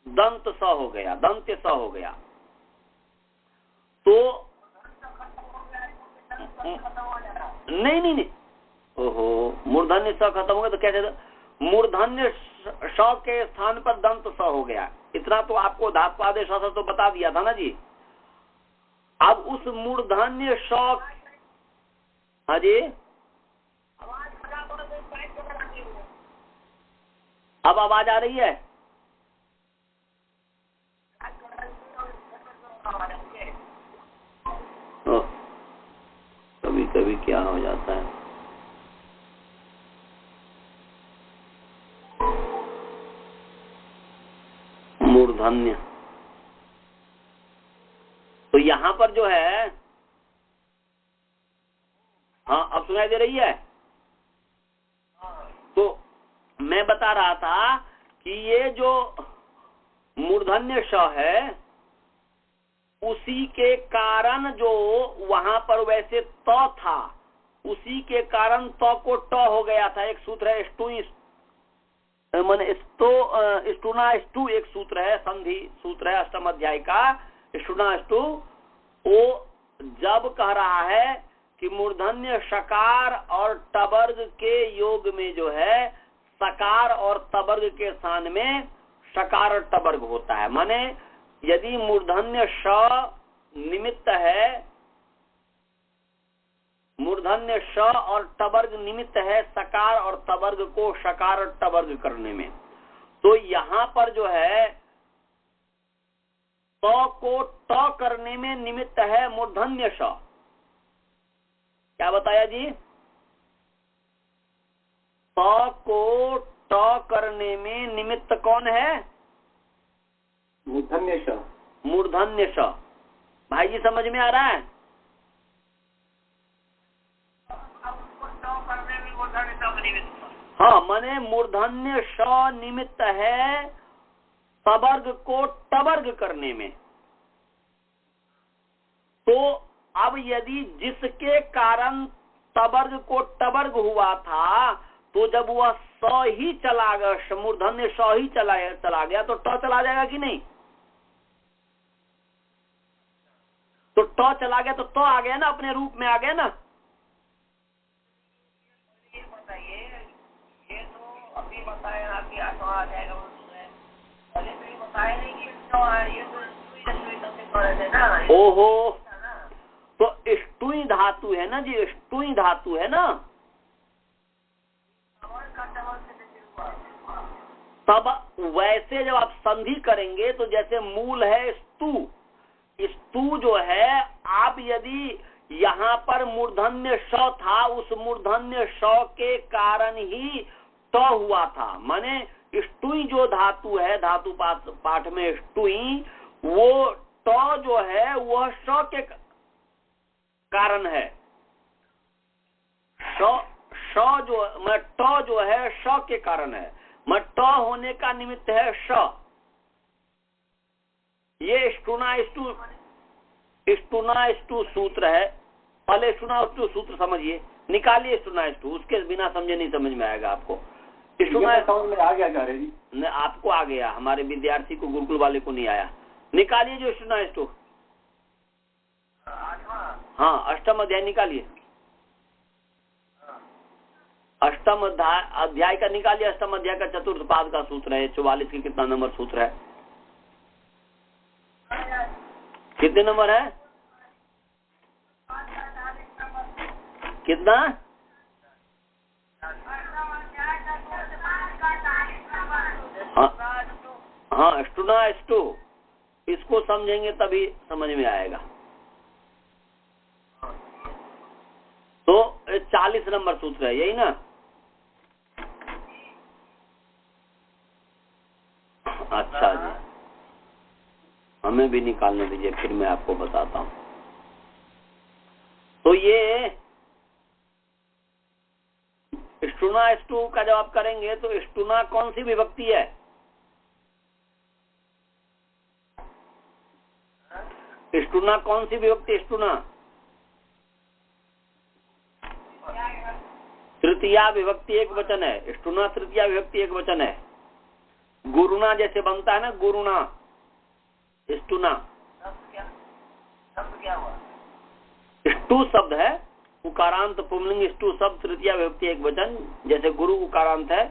दंत स हो गया, दंत्य स हो गया, तो नहीं, ओहो, मूर्धन्य स खत्म हो गया तो कैसे? मूर्धन्य स के स्थान पर दंत स हो गया। इतना तो आपको धात्वादेश तो बता दिया था ना जी। अब उस मूर्धन्य स, हाँ जी, अब आवाज आ रही है? कभी कभी क्या हो जाता है, मूर्धन्य। तो यहाँ पर जो है, हाँ अब सुनाई दे रही है? तो मैं बता रहा था कि ये जो मूर्धन्य श है उसी के कारण जो वहां पर वैसे त था, उसी के कारण त को ट हो गया था। एक सूत्र है स्टुई, माने स्टुना स्टु, एक सूत्र है, संधि सूत्र है अष्टम अध्याय का, स्टुना स्टु। वो जब कह रहा है कि मूर्धन्य शकार और टवर्ग के योग में जो है सकार और तवर्ग के स्थान में शकार और टवर्ग होता है। माने यदि मूर्धन्य श निमित्त है, मूर्धन्य श और टवर्ग निमित्त है सकार और तवर्ग को शकार और टवर्ग करने में, तो यहाँ पर जो है त को ट करने में निमित्त है मूर्धन्य श। क्या बताया जी? त को ट करने में निमित्त कौन है? मूर्धन्य श। मूर्धन्य श। भाई जी समझ में आ रहा है? हाँ, माने मूर्धन्य श निमित्त है तवर्ग को टवर्ग करने में। तो अब यदि जिसके कारण तवर्ग को टवर्ग हुआ था, तो जब वह स ही चला गया, मूर्धन्य स ही चला गया, तो ट चला जाएगा कि नहीं? तो ट चला गया तो त आ गया ना, अपने रूप में आ गया ना। ये तो अभी बताया कि आ जाएगा, पहले तो ये बताया नहीं कि ये तो ओहो, तो स्टुई धातु है ना जी, स्टुई धातु है ना, तब वैसे जब आप संधि करेंगे तो जैसे मूल है स्तु, स्तु जो है, आप यदि यहाँ पर मूर्धन्य श था, उस मूर्धन्य श के कारण ही ट हुआ था, माने स्टुई जो धातु है, धातु पाठ में स्टुई, वो ट जो है वह श के कारण है। श जो मैं ट जो है श के कारण है, मैं ट होने का निमित्त है श। ये स्टुना सूत्र है। पहले स्टुना सूत्र समझिए, निकालिए स्टुना, उसके बिना समझे नहीं समझ में आएगा आपको। स्टुना समझ में आ गया जा रही जी, आपको आ गया, हमारे विद्यार्थी को, गुरुकुल वाले को नहीं आया। निकालिए जो स्टुना। हाँ, अष्टम अध्याय निकालिए। अष्टम अध्याय का निकालिए। अष्टम अध्याय का चतुर्थ पाद का सूत्र है 44 की कितना नंबर सूत्र है? कितने नंबर है? कितना? हाँ, स्टुना स्टू, इसको समझेंगे तभी समझ में आएगा। तो 40 नंबर सूत्र है, यही ना? अच्छा जी, हमें भी निकालने दीजिए, फिर मैं आपको बताता हूं। तो ये स्टुना स्टू का जब आप करेंगे तो स्टुना कौन सी विभक्ति है? स्टुना कौन सी विभक्ति? स्टुना तृतीया विभक्ति एक वचन है। स्टुना तृतीया विभक्ति एक वचन है। गुरुना जैसे बनता है ना, गुरुना, स्टुना। स्टू शब्द है, उकारांत पुंलिंग स्टू शब्द तृतीया विभक्ति एक वचन। जैसे गुरु उकारांत है,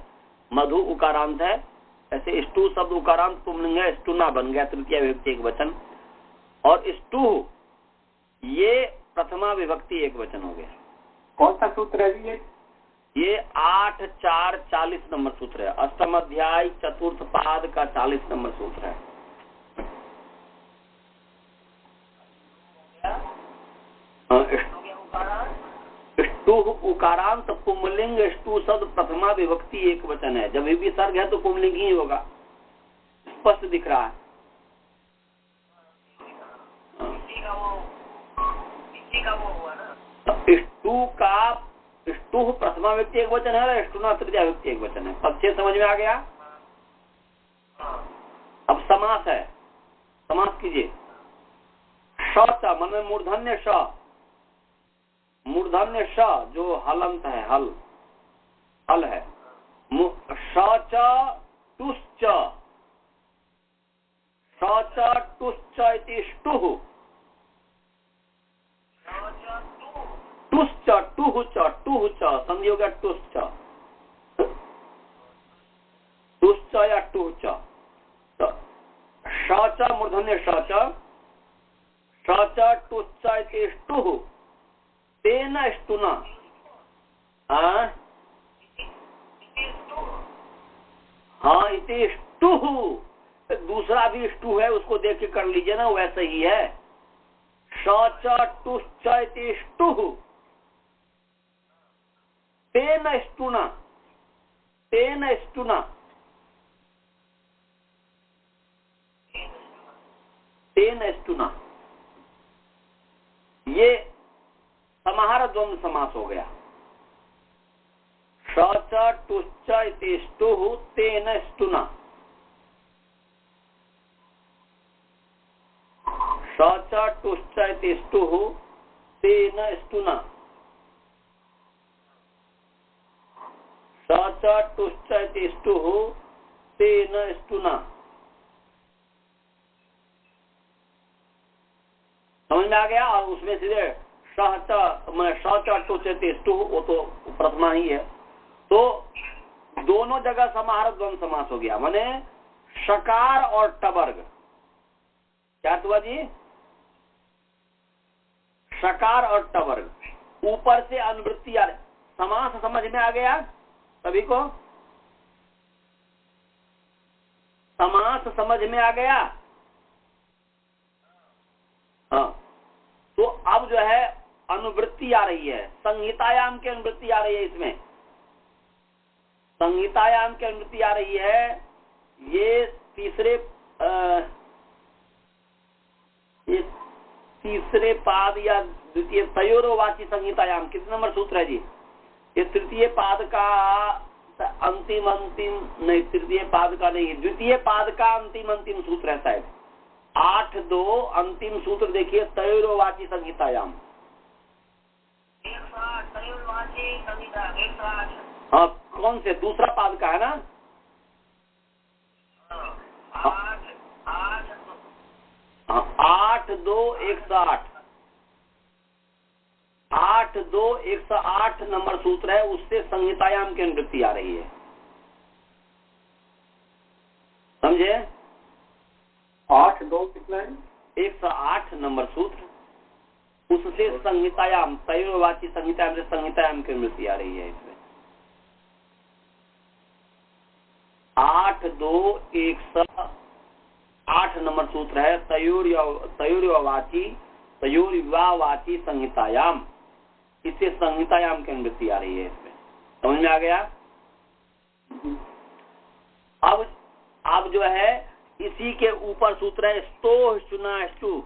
मधु उकारांत है, ऐसे स्टू शब्द उकारांत पुंलिंग है, स्टुना बन गया तृतीया विभक्ति एक वचन। और स्टू ये प्रथमा विभक्ति एक वचन हो गया। कौन सा सूत्र है ये 8, 4, 40 नंबर सूत्र है। अष्टम अध्याय चतुर्थ पाद का 40 नंबर सूत्र है। स्टू उकारांत पुंलिंग स्टू शब्द प्रथमा विभक्ति एक वचन है। जब विसर्ग है तो पुंलिंग ही होगा, स्पष्ट दिख रहा है। स्टू प्रथमा व्यक्ति एक वचन है, स्टुना तृतीया व्यक्ति एक वचन है। पक्षे समझ में आ गया? अब समास है, समास कीजिए। श मन में मूर्धन्य श, मूर्धन्य श जो हलंत है, हल है। श टुश्च, श टुश्च इति स्टुः, टुश्च टुः च संधि हो गया टुश्च, टुश्च या टुः च। श मूर्धन्य श टुश्च इति स्टुः तेन स्टुना। हाँ, इति स्टुः, दूसरा भी स्टू है, उसको देख के कर लीजिए ना, वैसे ही है। श टुश्च इति स्टुः तेन स्टुना, तेन स्टुना, तेन स्टुना। ये समाहार द्वंद्व समास हो गया। श टुश्च इति स्टुः तेन स्टुना। श टुश्च इति स्टुः तेन स्टुना। श टुश्च इति स्टुः तेन स्टुना। समझ में आ गया? और उसमें सीधे श टुश्च इति स्टुः, वो तो प्रथमा ही है। तो दोनों जगह समाहार द्वंद्व समास हो गया। माने शकार और टवर्ग, क्या हुआ जी? शकार और टवर्ग, ऊपर से अनुवृत्ति आ रही। समास समझ में आ गया सभी को? समास समझ में आ गया? हाँ। तो अब जो है अनुवृत्ति आ रही है, संहितायाम की अनुवृत्ति आ रही है इसमें। संहितायाम की अनुवृत्ति आ रही है। ये तीसरे पाद या द्वितीय तयोरवाची संहितायाम कितने नंबर सूत्र है जी? ये तृतीय पाद का अंतिम नहीं, तृतीय पाद का नहीं, द्वितीय पाद का अंतिम सूत्र है शायद। 8.2 अंतिम सूत्र देखिए, तयोरवाची संहितायाम। हाँ, कौन से? दूसरा पाद का है ना? 8.2.108 8.2.108 नंबर सूत्र है, उससे संहितायाम की अनुवृत्ति आ रही है। समझे? 8.2 कितना है? 108 नंबर सूत्र, उससे संहितायाम, तयोरवाची संहितायाम से संहितायाम की अनुवृत्ति आ रही है। इसमें 8.2.108 नंबर सूत्र है, तयोर्वाची संहितायाम, इससे संहितायाम की अनुवृत्ति आ रही है। इसमें समझ में आ गया? अब जो है इसी के ऊपर सूत्र है स्तोह चुना स्तु,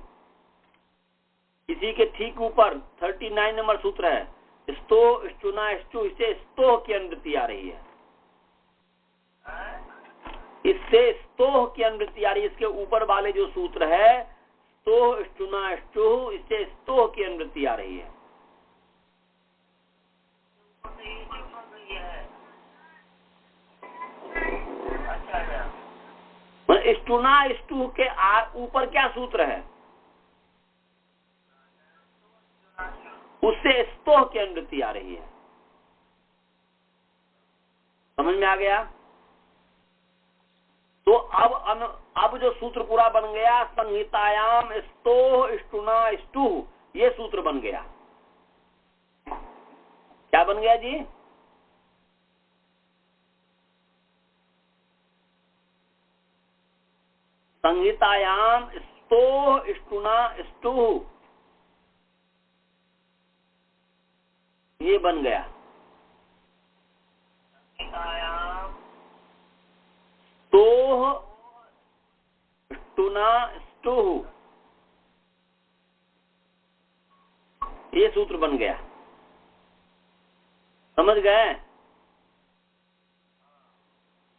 इसी के ठीक ऊपर 39 नंबर सूत्र है स्तोह चुना स्तु, इससे स्तोह की अनुवृत्ति आ रही है। इससे स्तोह की अनुवृत्ति आ रही है। इसके ऊपर वाले जो सूत्र है स्तोह चुना स्तु, इससे स्तोह की अनुवृत्ति आ रही है। स्टुना स्टू के ऊपर क्या सूत्र है? उससे स्तोह की अनुवृत्ति आ रही है। समझ में आ गया? तो अब जो सूत्र पूरा बन गया, संहितायाम स्तोह स्टुना स्टू, ये सूत्र बन गया। क्या बन गया जी? संहितायाम स्तोह स्टुना स्तु, ये बन गया। स्तोह स्टुना स्तु, ये सूत्र बन गया। समझ गए?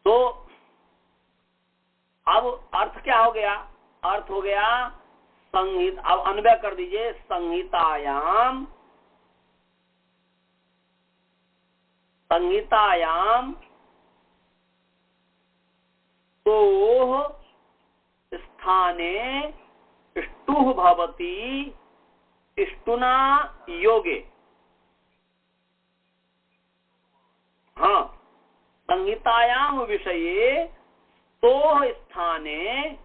तो अब अर्थ क्या हो गया? अर्थ हो गया संहित, अब अन्वय कर दीजिए, संहितायाम स्तोह स्थाने ष्टुः भवति ष्टुना योगे। हाँ, संहितायाम विषये स्तोह स्थाने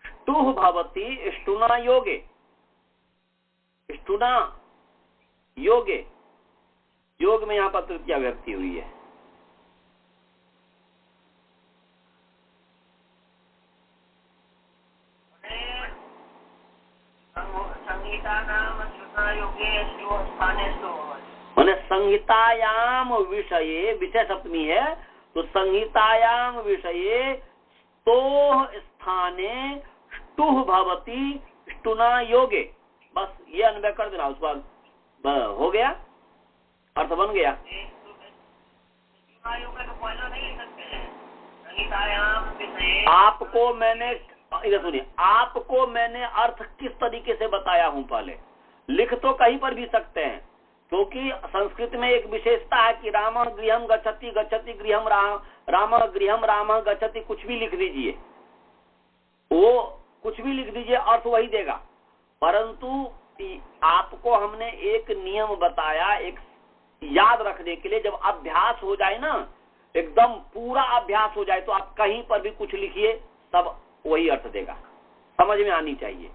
ष्टुः भवति ष्टुना योगे। ष्टुना योगे, योग में यहाँ पर तृतीया विभक्ति हुई है। मैंने संहितायाम विषये, विषय सप्तमी है, तो संहितायाम विषये स्तोह स्थाने ष्टुः भवति ष्टुना योगे। बस ये अन्वय कर देना, उस बाद हो गया, अर्थ बन गया। आपको मैंने, इधर सुनिए, आपको मैंने अर्थ किस तरीके से बताया हूं, पहले लिख तो कहीं पर भी सकते हैं, क्योंकि संस्कृत में एक विशेषता है कि राम गृहम गच्छति, गच्छति गृहम राम गृहम राम गच्छति, कुछ भी लिख दीजिए, वो कुछ भी लिख दीजिए, अर्थ वही देगा। परंतु आपको हमने एक नियम बताया, एक याद रखने के लिए, जब अभ्यास हो जाए ना, एकदम पूरा अभ्यास हो जाए, तो आप कहीं पर भी कुछ लिखिए, सब वही अर्थ देगा, समझ में आनी चाहिए।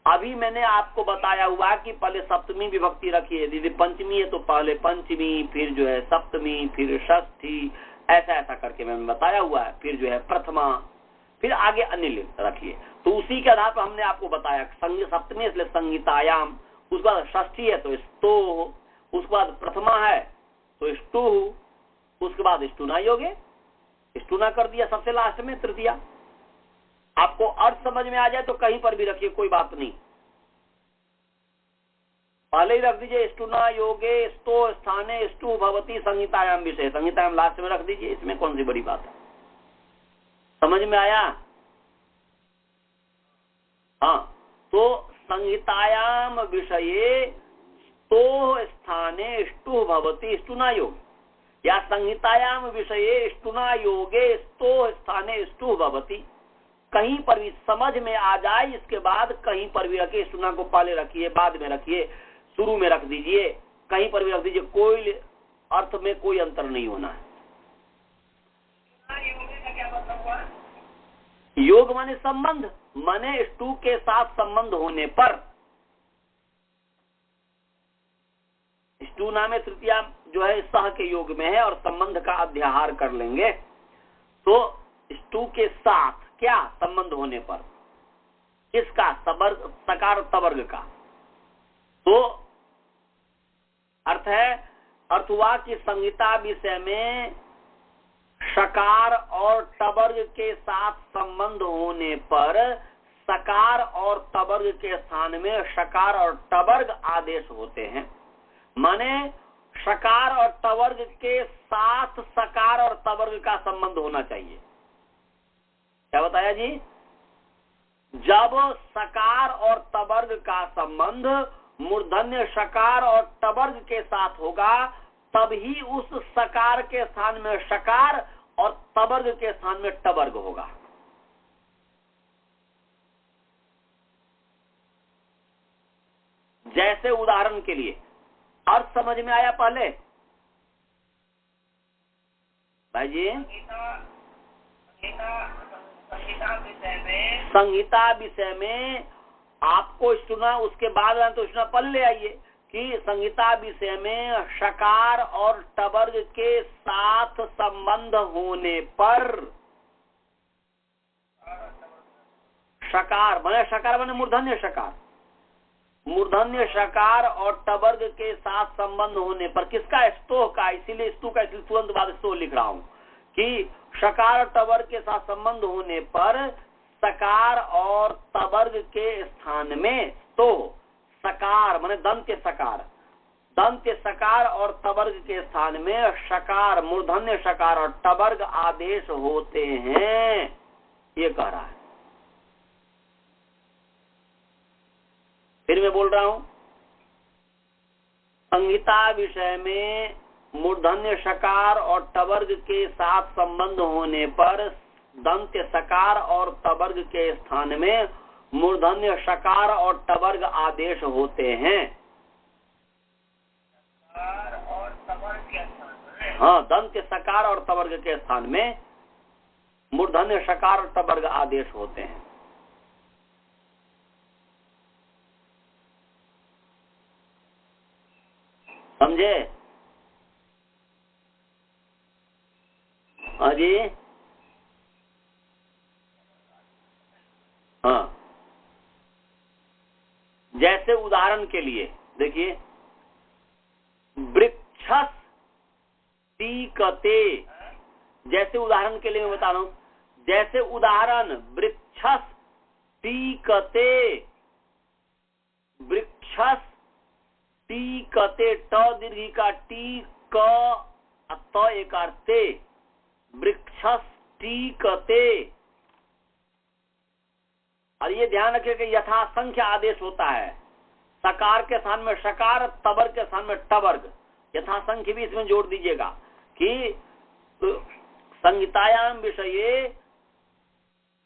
अभी मैंने आपको बताया हुआ कि पहले सप्तमी विभक्ति रखिए, यदि पंचमी है तो पहले पंचमी, फिर जो है सप्तमी, फिर षष्ठी, ऐसा ऐसा करके मैंने बताया हुआ है, फिर जो है प्रथमा, फिर आगे अन्य रखिए। तो उसी के आधार पर हमने आपको बताया, सप्तमी इसलिए संहितायाम, उसके बाद षष्ठी है तो स्तोह, उसके बाद प्रथमा है तो ष्टुः, उसके बाद स्टूना योगे, स्टूना कर दिया सबसे लास्ट में तृतीया। आपको अर्थ समझ में आ जाए तो कहीं पर भी रखिए, कोई बात नहीं, पहले ही रख दीजिए स्टूना योगे स्तो स्थाने स्तु भवती संहितायाम विषय, संहितायाम लास्ट में रख दीजिए, इसमें कौन सी बड़ी बात है। समझ में आया? हाँ, तो संहितायाम विषये स्तो स्थाने स्तु भवती स्टूना योग, या संहितायाम विषये स्टूना योगे स्तो स्थाने स्तु भवती, कहीं पर भी समझ में आ जाए इसके बाद कहीं पर भी रखिए, स्टूना को पहले रखिए, बाद में रखिए, शुरू में रख दीजिए, कहीं पर भी रख दीजिए, कोई अर्थ में कोई अंतर नहीं होना है। योग माने संबंध, माने स्टू के साथ संबंध होने पर, स्टू नाम तृतीया जो है सह के योग में है और संबंध का अध्याहार कर लेंगे, तो स्टू के साथ क्या संबंध होने पर, किसका? सकार तवर्ग का। तो अर्थ है, अर्थ हुआ कि संहिता विषय में शकार और टवर्ग के साथ संबंध होने पर सकार और तवर्ग के स्थान में शकार और टवर्ग आदेश होते हैं। माने शकार और टवर्ग के साथ सकार और तवर्ग का संबंध होना चाहिए। क्या बताया जी? जब सकार और तवर्ग का संबंध मूर्धन्य शकार और टवर्ग के साथ होगा, तभी उस सकार के स्थान में शकार और तवर्ग के स्थान में टवर्ग होगा। जैसे उदाहरण के लिए, अर्थ समझ में आया पहले भाई जी? संहिता विषय में आपको सुना, उसके बाद तो सुना पल ले आइए कि संहिता विषय में शकार और टवर्ग के साथ संबंध होने पर, शकार माने मूर्धन्य शकार, मूर्धन्य शकार और टवर्ग के साथ संबंध होने पर, किसका? स्तोह का, इसीलिए स्तु का, इसलिए तुरंत बाद स्तोह लिख रहा हूं कि शकार और टवर्ग के साथ संबंध होने पर सकार और तवर्ग के स्थान में, तो सकार माने दंत्य सकार, दंत्य सकार और तवर्ग के स्थान में शकार, मूर्धन्य शकार और टवर्ग आदेश होते हैं, ये कह रहा है। फिर मैं बोल रहा हूं, संहिता विषय में मूर्धन्य शकार और टवर्ग के साथ संबंध होने पर दंत्य सकार और तवर्ग के स्थान में मूर्धन्य शकार और टवर्ग आदेश होते हैं। और तवर्ग के स्थान में, हाँ, दंत्य सकार और तवर्ग के स्थान में मूर्धन्य शकार और टवर्ग आदेश होते हैं। समझे? हाँ जी, हाँ, जैसे उदाहरण के लिए देखिए, वृक्षस टीकते, जैसे उदाहरण के लिए मैं बता रहा हूं, जैसे उदाहरण वृक्षस टीकते, वृक्षस टीकते, ट दीर्घ का टी क त एकार ते, वृक्षस टीकते। और ये ध्यान रखिए कि यथासंख्य आदेश होता है, सकार के स्थान में शकार, तवर्ग के स्थान में टवर्ग, यथासंख्य भी इसमें जोड़ दीजिएगा कि संहितायाम विषये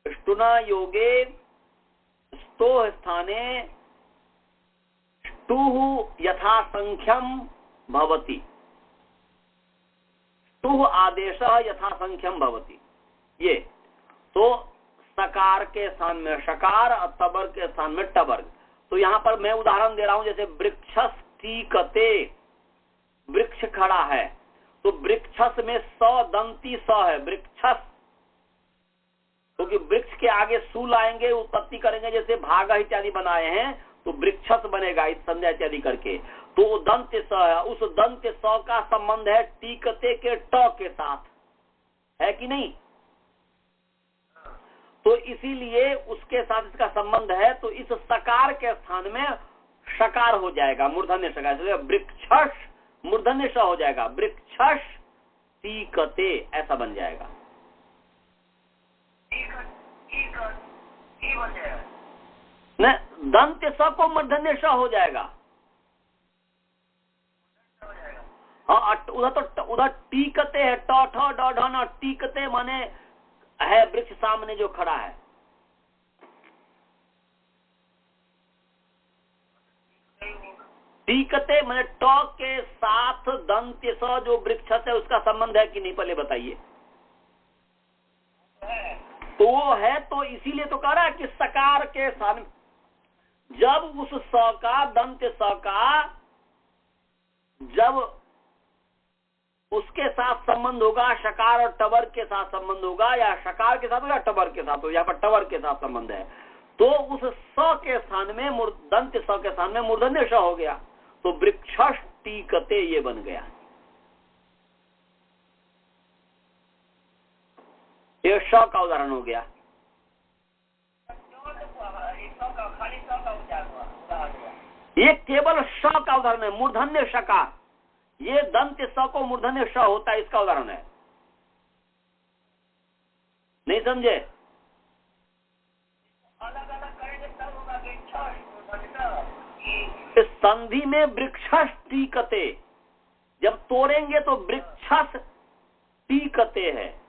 स्टुना योगे स्तो स्थाने स्तुः यथासंख्यम भवति, स्तुः आदेशः यथासंख्यम भवति। ये तो सकार के स्थान में शकार और तवर्ग के स्थान में टवर्ग। तो यहाँ पर मैं उदाहरण दे रहा हूं, जैसे वृक्षस टीकते, वृक्ष खड़ा है, तो वृक्षस में स दंती स है, वृक्षस, क्योंकि वृक्ष के आगे सु लाएंगे, उत्पत्ति करेंगे, जैसे भाग इत्यादि बनाए हैं तो वृक्षस बनेगा, इस संध्या इत्यादि करके। तो दंत स है, उस दंत स का संबंध है टीकते के ट के साथ, है कि नहीं? तो इसीलिए उसके साथ इसका संबंध है, तो इस सकार के स्थान में शकार हो जाएगा, मूर्धन्य शकार, इसलिए वृक्षश मूर्धन्य श हो जाएगा, वृक्षश टीकते ऐसा बन जाएगा। न दंत स को मूर्धन्य श हो जाएगा। हाँ, उधर टीकते है, ट ठ ड ढ न, टीकते माने है वृक्ष सामने जो खड़ा है। टीकते माने ट के साथ दंत स जो वृक्ष है उसका संबंध है कि नहीं, पहले बताइए। तो वो है, तो इसीलिए तो कह रहा है कि सकार के स्थान, जब उस स का दंत स का जब उसके साथ संबंध होगा, शकार और टबर के साथ संबंध होगा, या शकार के साथ हो या टबर के साथ हो, यहाँ पर टबर के साथ संबंध है, तो उस स के स्थान में दंत स के स्थान में मूर्धन्य श हो गया, तो वृक्षश टीकते ये बन गया। ये श का उदाहरण हो गया। ये केवल श का उदाहरण है, मूर्धन्य शकार, ये दंत स को मूर्धन्य श होता है, इसका उदाहरण है। नहीं समझे? अलग अलग करेंगे तब होगा इस संधि में वृक्षस टीकते, जब तोड़ेंगे तो वृक्षस टीकते है।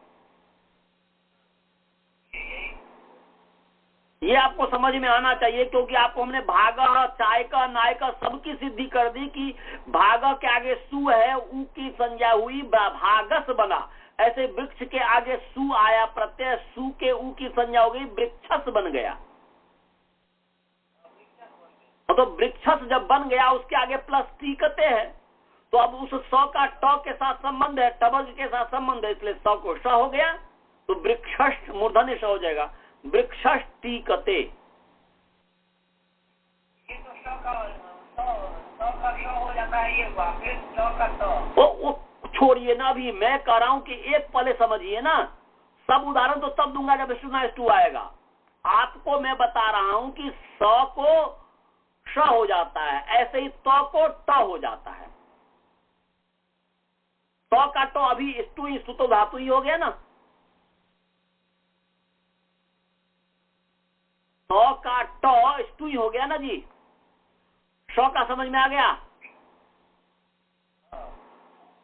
ये आपको समझ में आना चाहिए, क्योंकि आपको हमने भाग, चाय का, नाय का सबकी सिद्धि कर दी कि भाग के आगे सु है, उ की संज्ञा हुई, भागस बना। ऐसे वृक्ष के आगे सु आया, प्रत्यय सु के उ की संज्ञा हो गई, वृक्षस बन गया। तो वृक्षस जब बन गया, उसके आगे प्लस टीकते है, तो अब उस स का ट के साथ संबंध है, टबग के साथ संबंध है, इसलिए स को श हो गया, तो वृक्षस मूर्धन्य श हो जाएगा, वृक्षस टीकते। ये तो स का श हो जाता है, ये हुआ, फिर स का ट। वो छोड़िए ना, अभी मैं कह रहा हूं कि एक पहले समझिए ना, सब उदाहरण तो तब दूंगा जब S2 आएगा। आपको मैं बता रहा हूं कि स को श हो जाता है, ऐसे ही त को ट हो जाता है। त का ट अभी स्तु तो धातु ही हो गया ना, त का ट स्तु ही हो गया ना जी। श का समझ में आ गया?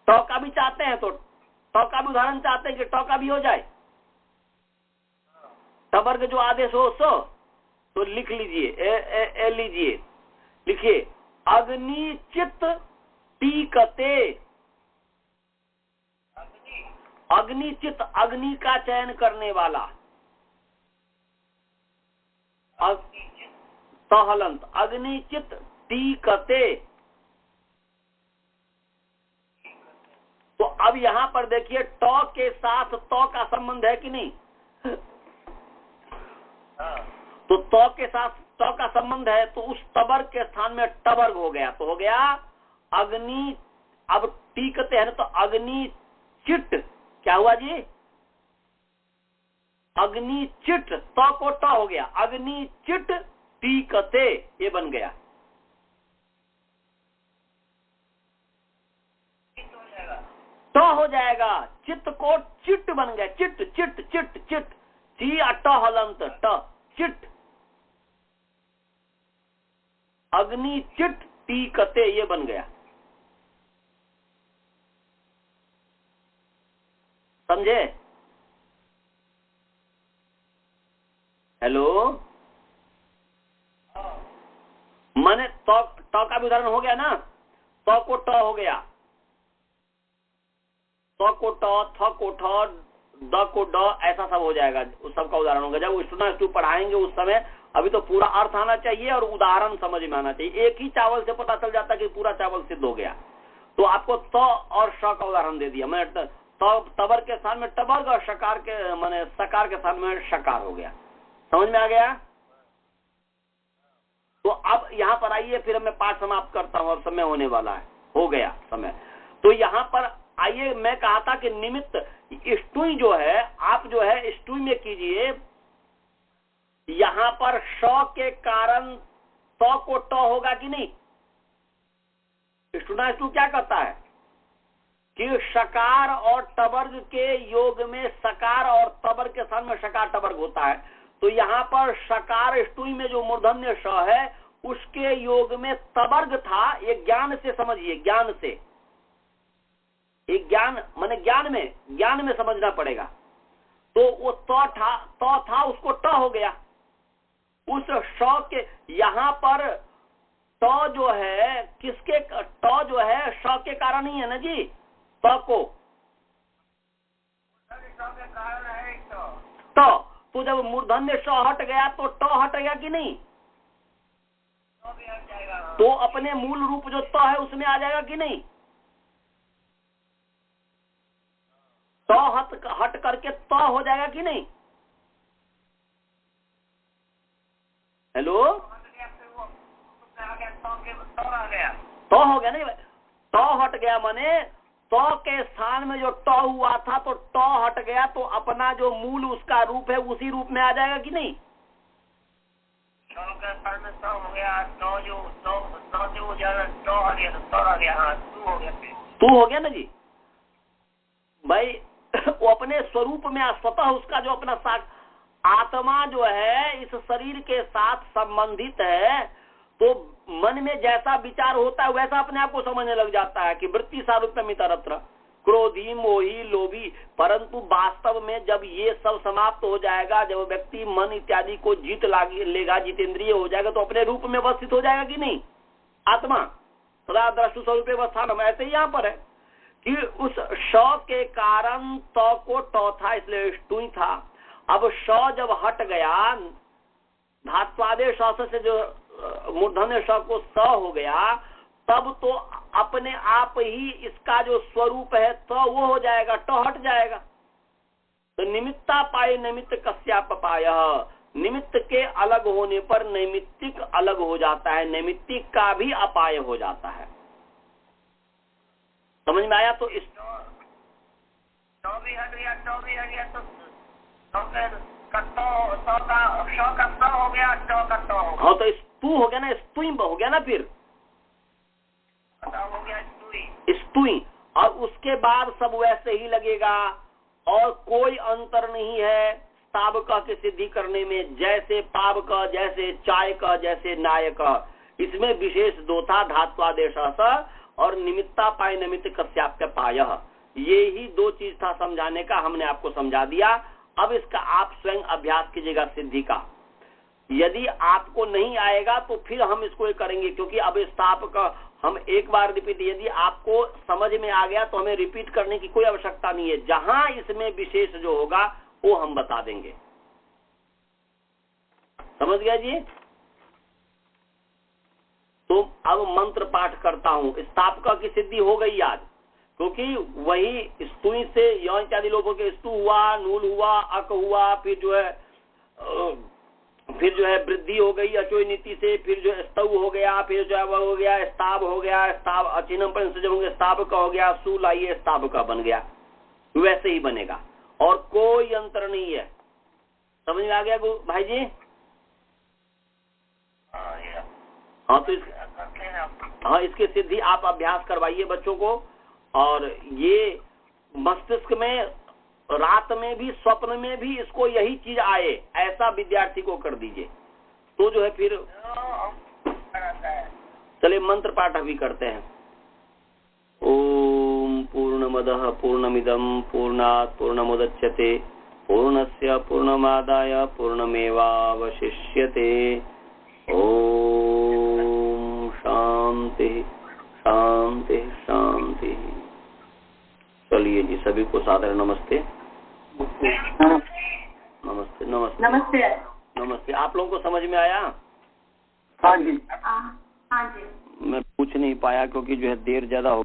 ट का भी चाहते हैं तो ट का भी उदाहरण चाहते हैं कि ट का भी हो जाए, टवर्ग जो आदेश हो सो, तो लिख लीजिए, ए लीजिए, लिखिए अग्निचित टीकते। अग्निचित, अग्नि का चयन करने वाला, तहलंत, अग्निचित टीकते। तो अब यहां पर देखिए, ट के साथ त का संबंध है कि नहीं? तो त के साथ त का संबंध है, तो उस तबर के स्थान में टवर्ग हो गया, तो हो गया अग्नि। अब टीकते हैं तो अग्नि चिट, क्या हुआ जी? अग्नि चिट, त को ट हो गया, अग्नि चिट टीकते ये बन गया। ट हो जाएगा, चित्त को चिट बन गया, चिट चिट चिट चिट, ची अट हलंत ट, चिट, अग्नि चिट टीकते ये बन गया। समझे? हेलो, माने तो का भी उदाहरण हो गया ना, तो को ट हो गया, तो को ट, थ को ठ, द को ड, ऐसा सब हो जाएगा, उस सब का उदाहरण होगा। जब S2 पढ़ाएंगे उस समय, अभी तो पूरा अर्थ आना चाहिए और उदाहरण समझ में आना चाहिए। एक ही चावल से पता चल जाता कि पूरा चावल सिद्ध हो गया। तो आपको त और श का उदाहरण दे दिया मैं, तबर के स्थान में टबर्ग और शकार के माने सकार के स्थान में शकार हो गया। समझ में आ गया? तो अब यहाँ पर आइए, फिर मैं पाठ समाप्त करता हूँ और समय होने वाला है, हो गया समय। तो यहाँ पर आइए, मैं कहा था कि निमित्त स्तुई जो है, आप जो है स्तुई में कीजिए, यहाँ पर श के कारण त को ट होगा कि नहीं? स्टुना स्तु क्या करता है कि शकार और टवर्ग के योग में सकार और तवर्ग के स्थान में शकार टवर्ग होता है। तो यहाँ पर शकार स्तुई में जो मूर्धन्य श है उसके योग में तवर्ग था। ये ज्ञान से समझिए, ज्ञान से, एक ज्ञान माने ज्ञान में समझना पड़ेगा। तो वो त था उसको ट हो गया। उस श के यहाँ पर ट जो है किसके, ट जो है श के कारण ही है ना जी, त को तो जब मूर्धन्य श हट गया तो ट हट गया कि नहीं? तो अपने मूल रूप जो त है उसमें आ जाएगा कि नहीं? तो हट करके तो हो जाएगा कि नहीं? हेलो, तो हो गया नहीं? तो हट गया माने तो के स्थान में जो तो हुआ था तो हट गया, तो अपना जो मूल उसका रूप है उसी रूप में आ जाएगा कि नहीं? तू हो गया ना जी भाई। वो अपने स्वरूप में स्वतः उसका जो अपना आत्मा जो है इस शरीर के साथ संबंधित है, तो मन में जैसा विचार होता है वैसा अपने आप को समझने लग जाता है कि वृत्ति सारूप्यमितरत्र, क्रोधी, मोही, लोभी। परंतु वास्तव में जब ये सब समाप्त हो जाएगा, जब व्यक्ति मन इत्यादि को जीत लेगा, जितेंद्रिय हो जाएगा, तो अपने रूप में अवस्थित हो जाएगा कि नहीं? आत्मा सदा द्रष्टु स्वरूप अवस्थान। ऐसे ही यहाँ पर है कि उस श के कारण त को ट था, इसलिए ष्टुई था। अब श जब हट गया, धात्वादेश से जो मूर्धन्य श को स हो गया, तब तो अपने आप ही इसका जो स्वरूप है तो वो हो जाएगा, ट हट जाएगा। तो निमित्ता पाए निमित्त कस्याप पाय, निमित्त के अलग होने पर नैमित्तिक अलग हो जाता है, नैमित्तिक का भी अपाय हो जाता है। समझ में आया? तो इस भी हट गया हाँ, तो स्तु हो गया ना, स्तुई हो गया ना, फिर हो गया स्तुई। और उसके बाद सब वैसे ही लगेगा और कोई अंतर नहीं है ताब का की सिद्धि करने में। जैसे पाव का, जैसे चाय का, जैसे नाय का, इसमें विशेष दो था, धात्वादेश और निमित्ता पाय निमित्त कस्याप्य पाय। ये ही दो चीज था समझाने का, हमने आपको समझा दिया। अब इसका आप स्वयं अभ्यास कीजिएगा सिद्धि का। यदि आपको नहीं आएगा तो फिर हम इसको करेंगे, क्योंकि अब स्थाप का हम एक बार रिपीट, यदि आपको समझ में आ गया तो हमें रिपीट करने की कोई आवश्यकता नहीं है। जहां इसमें विशेष जो होगा वो हम बता देंगे। समझ गया जी? तो अब मंत्र पाठ करता हूं। स्थापका की सिद्धि हो गई आज, क्योंकि वही स्तुई से यौन इत्यादि लोगों के स्तु हुआ, नूल हुआ, अक हुआ, फिर जो है वृद्धि हो गई अचोय नीति से, फिर जो स्तव हो गया, फिर जो है वह हो गया स्ताब हो गया, स्ताब अचिन्हम पर जब होंगे स्ताब का हो गया, सू लाइए स्ताब का बन गया। वैसे ही बनेगा और कोई अंतर नहीं है। समझ में आ गया भाई जी? हाँ, तो इसकी सिद्धि आप अभ्यास करवाइए बच्चों को। और ये मस्तिष्क में रात में भी, स्वप्न में भी इसको यही चीज आए, ऐसा विद्यार्थी को कर दीजिए, तो जो है फिर। चलिए मंत्र पाठ अभी करते हैं। ओम पूर्णमदः पूर्णमिदं पूर्णात् पूर्णमुदच्यते पूर्णस्य पूर्णमादाय पूर्णमेवावशिष्यते। ओम शांति शांति शांति। चलिए जी, सभी को सादर नमस्ते। नमस्ते नमस्ते नमस्ते नमस्ते। आप लोगों को समझ में आया? हाँ जी। हाँ जी। मैं पूछ नहीं पाया क्योंकि जो है देर ज्यादा हो